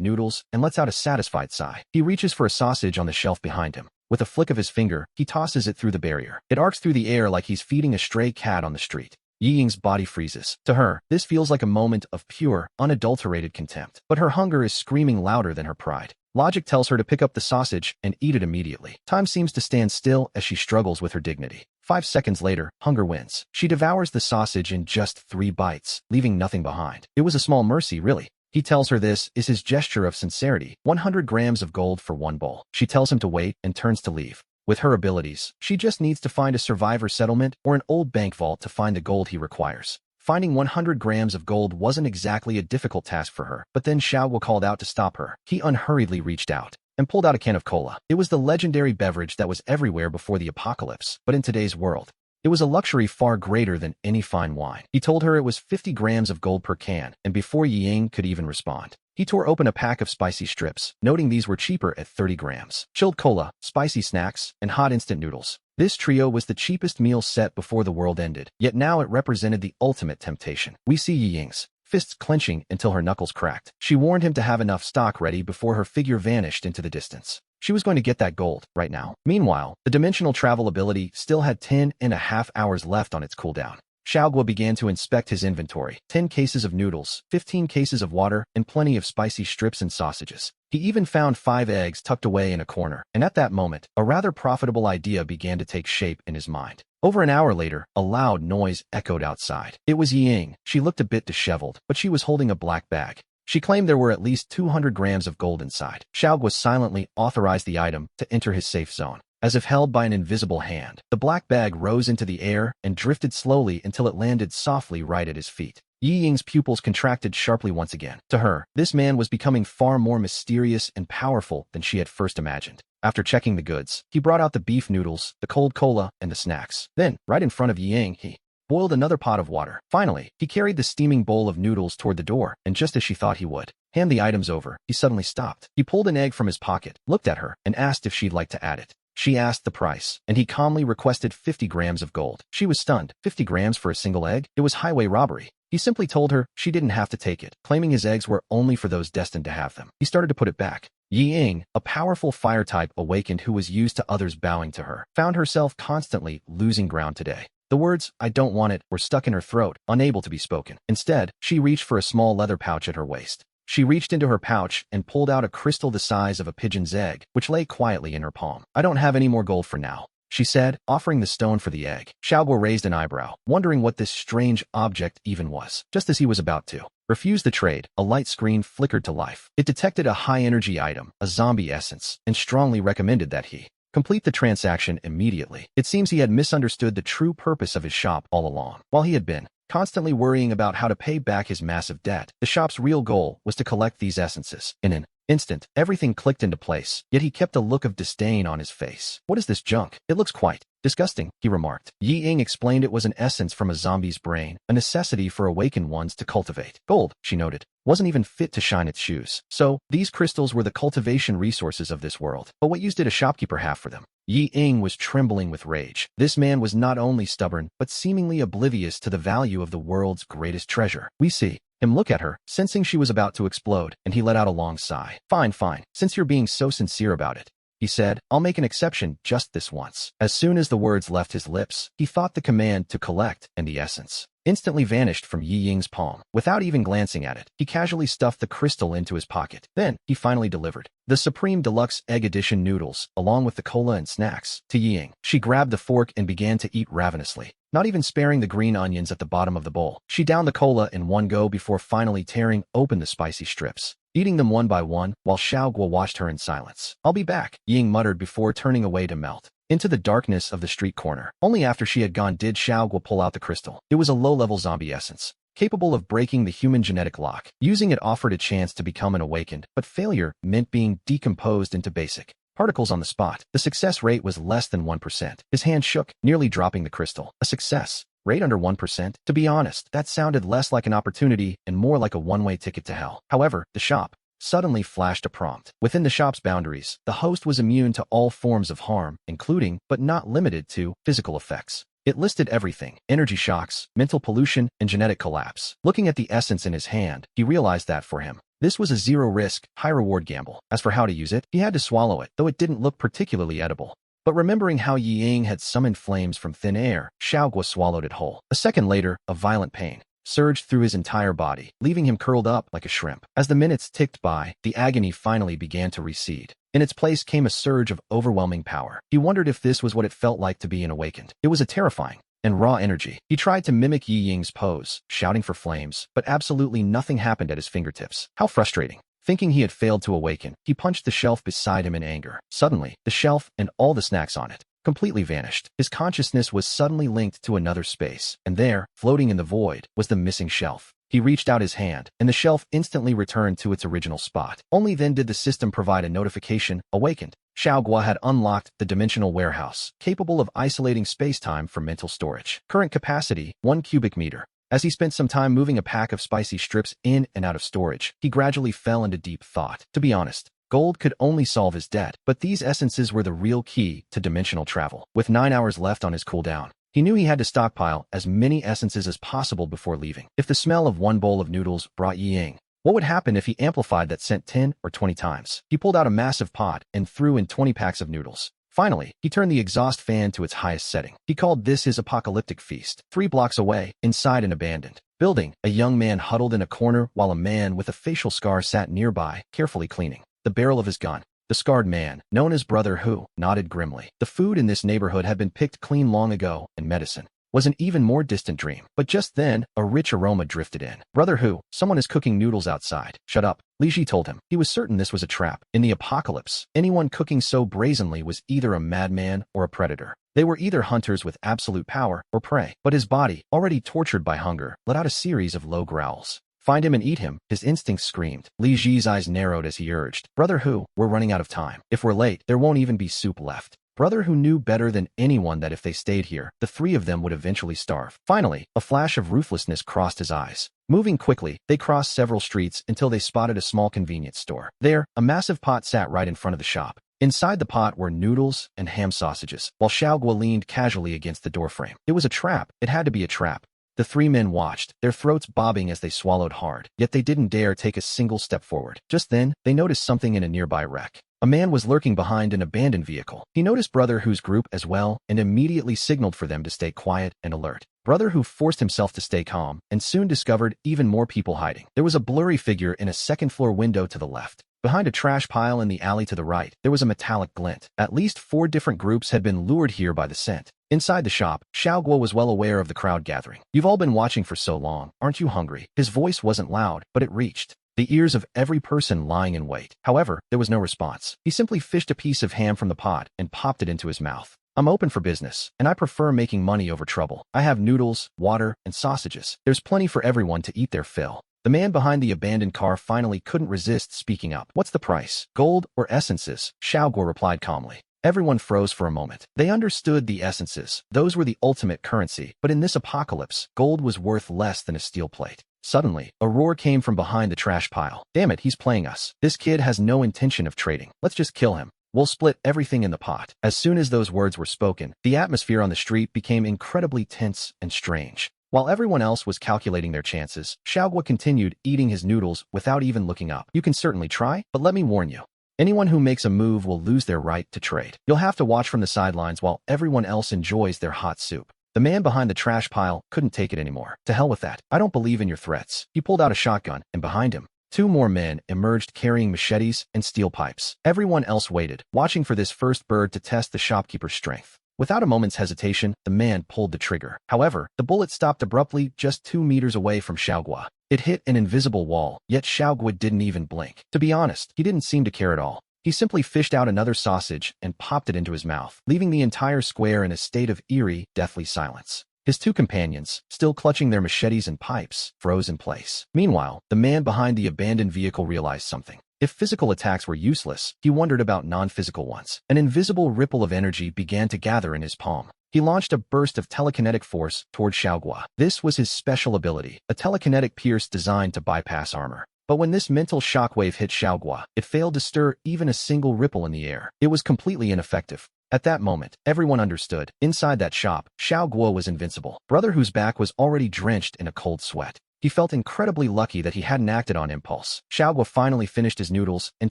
noodles and lets out a satisfied sigh. He reaches for a sausage on the shelf behind him. With a flick of his finger, he tosses it through the barrier. It arcs through the air like he's feeding a stray cat on the street. Yi Ying's body freezes. To her, this feels like a moment of pure, unadulterated contempt. But her hunger is screaming louder than her pride. Logic tells her to pick up the sausage and eat it immediately. Time seems to stand still as she struggles with her dignity. 5 seconds later, hunger wins. She devours the sausage in just 3 bites, leaving nothing behind. It was a small mercy, really. He tells her this is his gesture of sincerity, 100 grams of gold for 1 bowl. She tells him to wait and turns to leave. With her abilities, she just needs to find a survivor settlement or an old bank vault to find the gold he requires. Finding 100 grams of gold wasn't exactly a difficult task for her, but then Xiaoguo called out to stop her. He unhurriedly reached out and pulled out a can of cola. It was the legendary beverage that was everywhere before the apocalypse, but in today's world, it was a luxury far greater than any fine wine. He told her it was 50 grams of gold per can, and before Yi Ying could even respond, he tore open a pack of spicy strips, noting these were cheaper at 30 grams. Chilled cola, spicy snacks, and hot instant noodles. This trio was the cheapest meal set before the world ended, yet now it represented the ultimate temptation. We see Yi Ying's fists clenching until her knuckles cracked. She warned him to have enough stock ready before her figure vanished into the distance. She was going to get that gold right now. Meanwhile, the dimensional travel ability still had 10.5 hours left on its cooldown. Xiaoguo began to inspect his inventory. 10 cases of noodles, 15 cases of water, and plenty of spicy strips and sausages. He even found 5 eggs tucked away in a corner, and at that moment, a rather profitable idea began to take shape in his mind. Over an hour later, a loud noise echoed outside. It was Yi Ying. She looked a bit disheveled, but she was holding a black bag. She claimed there were at least 200 grams of gold inside. Xiaoguo silently authorized the item to enter his safe zone. as if held by an invisible hand. The black bag rose into the air and drifted slowly until it landed softly right at his feet. Yi Ying's pupils contracted sharply once again. To her, this man was becoming far more mysterious and powerful than she had first imagined. After checking the goods, he brought out the beef noodles, the cold cola, and the snacks. Then, right in front of Yi Ying, he boiled another pot of water. Finally, he carried the steaming bowl of noodles toward the door, and just as she thought he would hand the items over, he suddenly stopped. He pulled an egg from his pocket, looked at her, and asked if she'd like to add it. She asked the price, and he calmly requested 50 grams of gold. She was stunned. 50 grams for a single egg? It was highway robbery. He simply told her she didn't have to take it, claiming his eggs were only for those destined to have them. He started to put it back. Yi Ying, a powerful fire type awakened who was used to others bowing to her, found herself constantly losing ground today. The words, "I don't want it," were stuck in her throat, unable to be spoken. Instead, she reached for a small leather pouch at her waist. She reached into her pouch and pulled out a crystal the size of a pigeon's egg, which lay quietly in her palm. "I don't have any more gold for now," she said, offering the stone for the egg. Xiaoguo raised an eyebrow, wondering what this strange object even was. Just as he was about to refuse the trade, a light screen flickered to life. It detected a high-energy item, a zombie essence, and strongly recommended that he complete the transaction immediately. It seems he had misunderstood the true purpose of his shop all along. While he had been constantly worrying about how to pay back his massive debt, the shop's real goal was to collect these essences. In an instant, everything clicked into place, yet he kept a look of disdain on his face. "What is this junk? It looks quite disgusting," he remarked. Yi Ying explained it was an essence from a zombie's brain, a necessity for awakened ones to cultivate. Gold, she noted, wasn't even fit to shine its shoes. So, these crystals were the cultivation resources of this world. But what use did a shopkeeper have for them? Yi Ying was trembling with rage. This man was not only stubborn, but seemingly oblivious to the value of the world's greatest treasure. We see him look at her, sensing she was about to explode, and he let out a long sigh. Fine, since you're being so sincere about it," he said, "I'll make an exception just this once." As soon as the words left his lips, he thought the command to collect and the essence instantly vanished from Yi Ying's palm. Without even glancing at it, he casually stuffed the crystal into his pocket. Then, he finally delivered the Supreme Deluxe Egg Edition noodles, along with the cola and snacks, to Yi Ying. She grabbed the fork and began to eat ravenously, not even sparing the green onions at the bottom of the bowl. She downed the cola in one go before finally tearing open the spicy strips, eating them one by one, while Xiaoguo watched her in silence. "I'll be back," Yi Ying muttered before turning away to melt into the darkness of the street corner. Only after she had gone did Xiaoguo pull out the crystal. It was a low-level zombie essence, capable of breaking the human genetic lock. Using it offered a chance to become an awakened, but failure meant being decomposed into basic particles on the spot. The success rate was less than 1%. His hand shook, nearly dropping the crystal. A success rate under 1%? To be honest, that sounded less like an opportunity and more like a one-way ticket to hell. However, the shop suddenly flashed a prompt. Within the shop's boundaries, the host was immune to all forms of harm, including, but not limited to, physical effects. It listed everything: energy shocks, mental pollution, and genetic collapse. Looking at the essence in his hand, he realized that for him, this was a zero-risk, high-reward gamble. As for how to use it, he had to swallow it, though it didn't look particularly edible. But remembering how Yi Ying had summoned flames from thin air, Xiaoguo swallowed it whole. A second later, a violent pain surged through his entire body, leaving him curled up like a shrimp. As the minutes ticked by, the agony finally began to recede. In its place came a surge of overwhelming power. He wondered if this was what it felt like to be an awakened. It was a terrifying and raw energy. He tried to mimic Yi Ying's pose, shouting for flames, but absolutely nothing happened at his fingertips. How frustrating. Thinking he had failed to awaken, he punched the shelf beside him in anger. Suddenly, the shelf and all the snacks on it completely vanished. His consciousness was suddenly linked to another space, and there, floating in the void, was the missing shelf. He reached out his hand, and the shelf instantly returned to its original spot. Only then did the system provide a notification: awakened. Xiaoguo had unlocked the dimensional warehouse, capable of isolating space-time for mental storage. Current capacity, 1 cubic meter. As he spent some time moving a pack of spicy strips in and out of storage, he gradually fell into deep thought. To be honest, gold could only solve his debt, but these essences were the real key to dimensional travel. With 9 hours left on his cooldown, he knew he had to stockpile as many essences as possible before leaving. If the smell of one bowl of noodles brought Yi Ying, what would happen if he amplified that scent 10 or 20 times? He pulled out a massive pot and threw in 20 packs of noodles. Finally, he turned the exhaust fan to its highest setting. He called this his apocalyptic feast. 3 blocks away, inside an abandoned building, a young man huddled in a corner while a man with a facial scar sat nearby, carefully cleaning the barrel of his gun. The scarred man, known as Brother Hu, nodded grimly. The food in this neighborhood had been picked clean long ago, and medicine was an even more distant dream. But just then, a rich aroma drifted in. Brother Hu, someone is cooking noodles outside. Shut up, Li Ji told him. He was certain this was a trap. In the apocalypse, anyone cooking so brazenly was either a madman or a predator. They were either hunters with absolute power or prey. But his body, already tortured by hunger, let out a series of low growls. Find him and eat him, his instincts screamed. Li Ji's eyes narrowed as he urged. Brother Hu, we're running out of time. If we're late, there won't even be soup left. Brother Hu knew better than anyone that if they stayed here, the three of them would eventually starve. Finally, a flash of ruthlessness crossed his eyes. Moving quickly, they crossed several streets until they spotted a small convenience store. There, a massive pot sat right in front of the shop. Inside the pot were noodles and ham sausages, while Xiaoguo leaned casually against the doorframe. It was a trap. It had to be a trap. The three men watched, their throats bobbing as they swallowed hard, yet they didn't dare take a single step forward. Just then, they noticed something in a nearby wreck. A man was lurking behind an abandoned vehicle. He noticed Brother Hu's group as well and immediately signaled for them to stay quiet and alert. Brother Hu forced himself to stay calm and soon discovered even more people hiding. There was a blurry figure in a second-floor window to the left. Behind a trash pile in the alley to the right, there was a metallic glint. At least 4 different groups had been lured here by the scent. Inside the shop, Xiaoguo was well aware of the crowd gathering. You've all been watching for so long. Aren't you hungry? His voice wasn't loud, but it reached the ears of every person lying in wait. However, there was no response. He simply fished a piece of ham from the pot and popped it into his mouth. I'm open for business, and I prefer making money over trouble. I have noodles, water, and sausages. There's plenty for everyone to eat their fill. The man behind the abandoned car finally couldn't resist speaking up. What's the price? Gold or essences? Xiaoguo replied calmly. Everyone froze for a moment. They understood the essences. Those were the ultimate currency. But in this apocalypse, gold was worth less than a steel plate. Suddenly, a roar came from behind the trash pile. Damn it, he's playing us. This kid has no intention of trading. Let's just kill him. We'll split everything in the pot. As soon as those words were spoken, the atmosphere on the street became incredibly tense and strange. While everyone else was calculating their chances, Xiaoguo continued eating his noodles without even looking up. You can certainly try, but let me warn you. Anyone who makes a move will lose their right to trade. You'll have to watch from the sidelines while everyone else enjoys their hot soup. The man behind the trash pile couldn't take it anymore. To hell with that. I don't believe in your threats. He pulled out a shotgun, and behind him, 2 more men emerged carrying machetes and steel pipes. Everyone else waited, watching for this first bird to test the shopkeeper's strength. Without a moment's hesitation, the man pulled the trigger. However, the bullet stopped abruptly just 2 meters away from Xiaoguo. It hit an invisible wall, yet Xiaoguo didn't even blink. To be honest, he didn't seem to care at all. He simply fished out another sausage and popped it into his mouth, leaving the entire square in a state of eerie, deathly silence. His 2 companions, still clutching their machetes and pipes, froze in place. Meanwhile, the man behind the abandoned vehicle realized something. If physical attacks were useless, he wondered about non-physical ones. An invisible ripple of energy began to gather in his palm. He launched a burst of telekinetic force toward Xiaoguo. This was his special ability, a telekinetic pierce designed to bypass armor. But when this mental shockwave hit Xiaoguo, it failed to stir even a single ripple in the air. It was completely ineffective. At that moment, everyone understood. Inside that shop, Xiaoguo was invincible. Brother Hu's back was already drenched in a cold sweat. He felt incredibly lucky that he hadn't acted on impulse. Xiaoguo finally finished his noodles and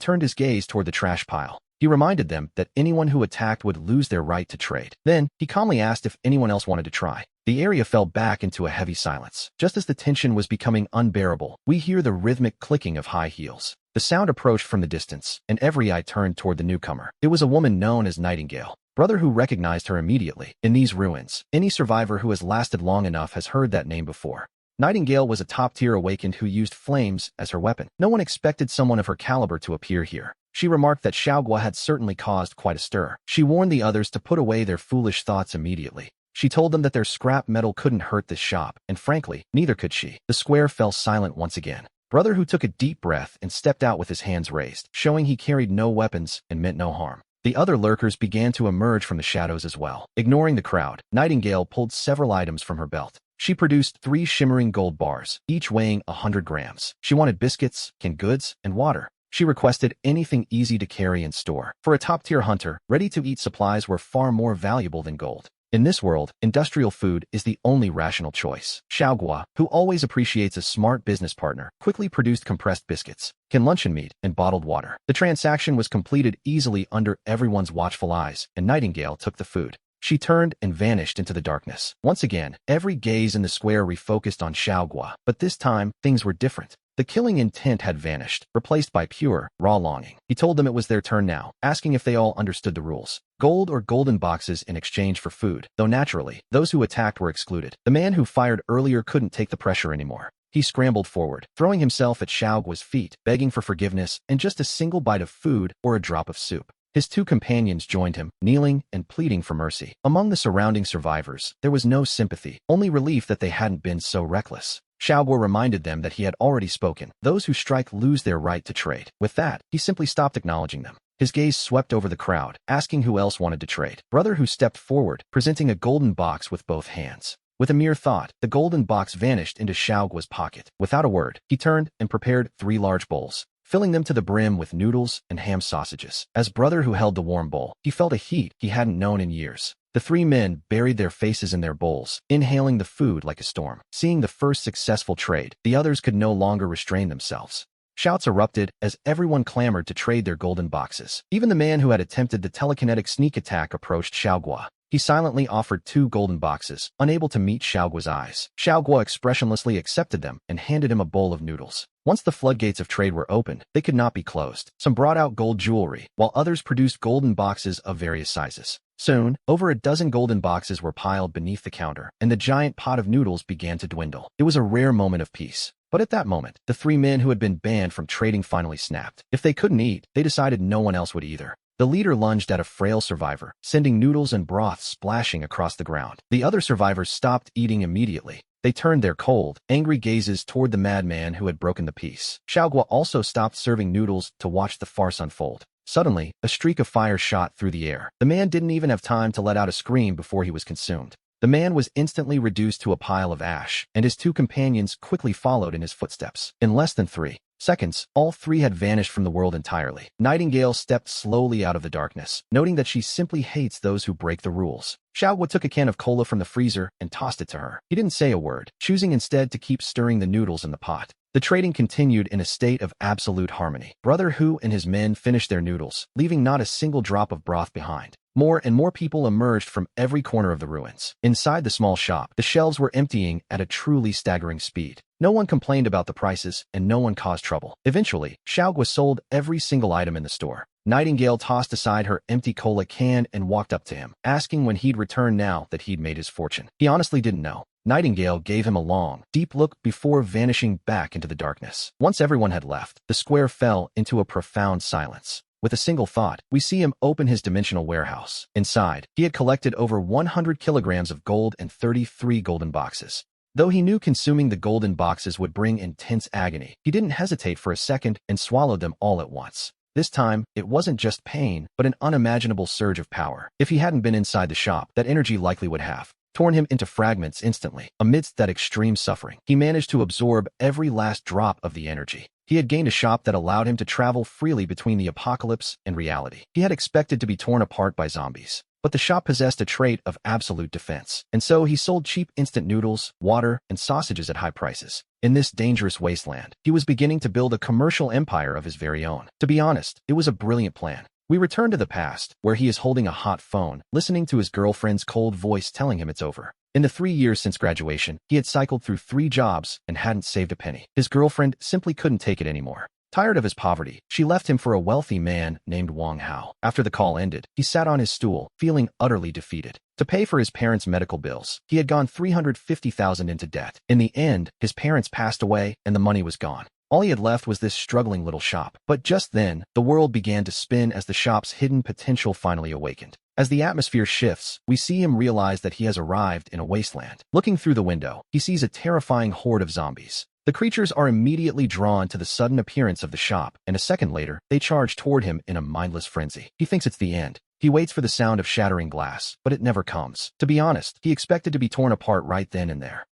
turned his gaze toward the trash pile. He reminded them that anyone who attacked would lose their right to trade. Then, he calmly asked if anyone else wanted to try. The area fell back into a heavy silence. Just as the tension was becoming unbearable, we hear the rhythmic clicking of high heels. The sound approached from the distance, and every eye turned toward the newcomer. It was a woman known as Nightingale. Brother Hu recognized her immediately. In these ruins, any survivor who has lasted long enough has heard that name before. Nightingale was a top-tier awakened who used flames as her weapon. No one expected someone of her caliber to appear here. She remarked that Xiaoguo had certainly caused quite a stir. She warned the others to put away their foolish thoughts immediately. She told them that their scrap metal couldn't hurt this shop, and frankly, neither could she. The square fell silent once again. Brother Hu took a deep breath and stepped out with his hands raised, showing he carried no weapons and meant no harm. The other lurkers began to emerge from the shadows as well. Ignoring the crowd, Nightingale pulled several items from her belt. She produced 3 shimmering gold bars, each weighing 100 grams. She wanted biscuits, canned goods, and water. She requested anything easy to carry and store. For a top-tier hunter, ready-to-eat supplies were far more valuable than gold. In this world, industrial food is the only rational choice. Xiaoguo, who always appreciates a smart business partner, quickly produced compressed biscuits, canned luncheon meat, and bottled water. The transaction was completed easily under everyone's watchful eyes, and Nightingale took the food. She turned and vanished into the darkness. Once again, every gaze in the square refocused on Xiaoguo, but this time, things were different. The killing intent had vanished, replaced by pure, raw longing. He told them it was their turn now, asking if they all understood the rules. Gold or golden boxes in exchange for food, though naturally, those who attacked were excluded. The man who fired earlier couldn't take the pressure anymore. He scrambled forward, throwing himself at Xiaoguo's feet, begging for forgiveness and just a single bite of food or a drop of soup. His two companions joined him, kneeling and pleading for mercy. Among the surrounding survivors, there was no sympathy, only relief that they hadn't been so reckless. Xiaoguo reminded them that he had already spoken. Those who strike lose their right to trade. With that, he simply stopped acknowledging them. His gaze swept over the crowd, asking who else wanted to trade. Brother Hu stepped forward, presenting a golden box with both hands. With a mere thought, the golden box vanished into Xiaoguo's pocket. Without a word, he turned and prepared 3 large bowls, filling them to the brim with noodles and ham sausages. As Brother Hu held the warm bowl, he felt a heat he hadn't known in years. The 3 men buried their faces in their bowls, inhaling the food like a storm. Seeing the first successful trade, the others could no longer restrain themselves. Shouts erupted as everyone clamored to trade their golden boxes. Even the man who had attempted the telekinetic sneak attack approached Xiaoguo. He silently offered 2 golden boxes, unable to meet Xiaoguo's eyes. Xiaoguo expressionlessly accepted them and handed him a bowl of noodles. Once the floodgates of trade were opened, they could not be closed. Some brought out gold jewelry, while others produced golden boxes of various sizes. Soon, over a dozen golden boxes were piled beneath the counter, and the giant pot of noodles began to dwindle. It was a rare moment of peace. But at that moment, the 3 men who had been banned from trading finally snapped. If they couldn't eat, they decided no one else would either. The leader lunged at a frail survivor, sending noodles and broth splashing across the ground. The other survivors stopped eating immediately. They turned their cold, angry gazes toward the madman who had broken the peace. Xiaoguo also stopped serving noodles to watch the farce unfold. Suddenly, a streak of fire shot through the air. The man didn't even have time to let out a scream before he was consumed. The man was instantly reduced to a pile of ash, and his 2 companions quickly followed in his footsteps. In less than 3 seconds, all 3 had vanished from the world entirely. Nightingale stepped slowly out of the darkness, noting that she simply hates those who break the rules. Xiaoguo took a can of cola from the freezer and tossed it to her. He didn't say a word, choosing instead to keep stirring the noodles in the pot. The trading continued in a state of absolute harmony. Brother Hu and his men finished their noodles, leaving not a single drop of broth behind. More and more people emerged from every corner of the ruins. Inside the small shop, the shelves were emptying at a truly staggering speed. No one complained about the prices, and no one caused trouble. Eventually, Xiaoguo sold every single item in the store. Nightingale tossed aside her empty cola can and walked up to him, asking when he'd return now that he'd made his fortune. He honestly didn't know. Nightingale gave him a long, deep look before vanishing back into the darkness. Once everyone had left, the square fell into a profound silence. With a single thought, we see him open his dimensional warehouse. Inside, he had collected over 100 kilograms of gold and 33 golden boxes. Though he knew consuming the golden boxes would bring intense agony, he didn't hesitate for a second and swallowed them all at once. This time, it wasn't just pain, but an unimaginable surge of power. If he hadn't been inside the shop, that energy likely would have torn him into fragments instantly. Amidst that extreme suffering, he managed to absorb every last drop of the energy. He had gained a shop that allowed him to travel freely between the apocalypse and reality. He had expected to be torn apart by zombies, but the shop possessed a trait of absolute defense, and so he sold cheap instant noodles, water, and sausages at high prices. In this dangerous wasteland, he was beginning to build a commercial empire of his very own. To be honest, it was a brilliant plan. We return to the past, where he is holding a hot phone, listening to his girlfriend's cold voice telling him it's over. In the 3 years since graduation, he had cycled through 3 jobs and hadn't saved a penny. His girlfriend simply couldn't take it anymore. Tired of his poverty, she left him for a wealthy man named Wang Hao. After the call ended, he sat on his stool, feeling utterly defeated. To pay for his parents' medical bills, he had gone 350,000 into debt. In the end, his parents passed away and the money was gone. All he had left was this struggling little shop. But just then, the world began to spin as the shop's hidden potential finally awakened. As the atmosphere shifts, we see him realize that he has arrived in a wasteland. Looking through the window, he sees a terrifying horde of zombies. The creatures are immediately drawn to the sudden appearance of the shop, and a second later, they charge toward him in a mindless frenzy. He thinks it's the end. He waits for the sound of shattering glass, but it never comes. To be honest, he expected to be torn apart right then and there.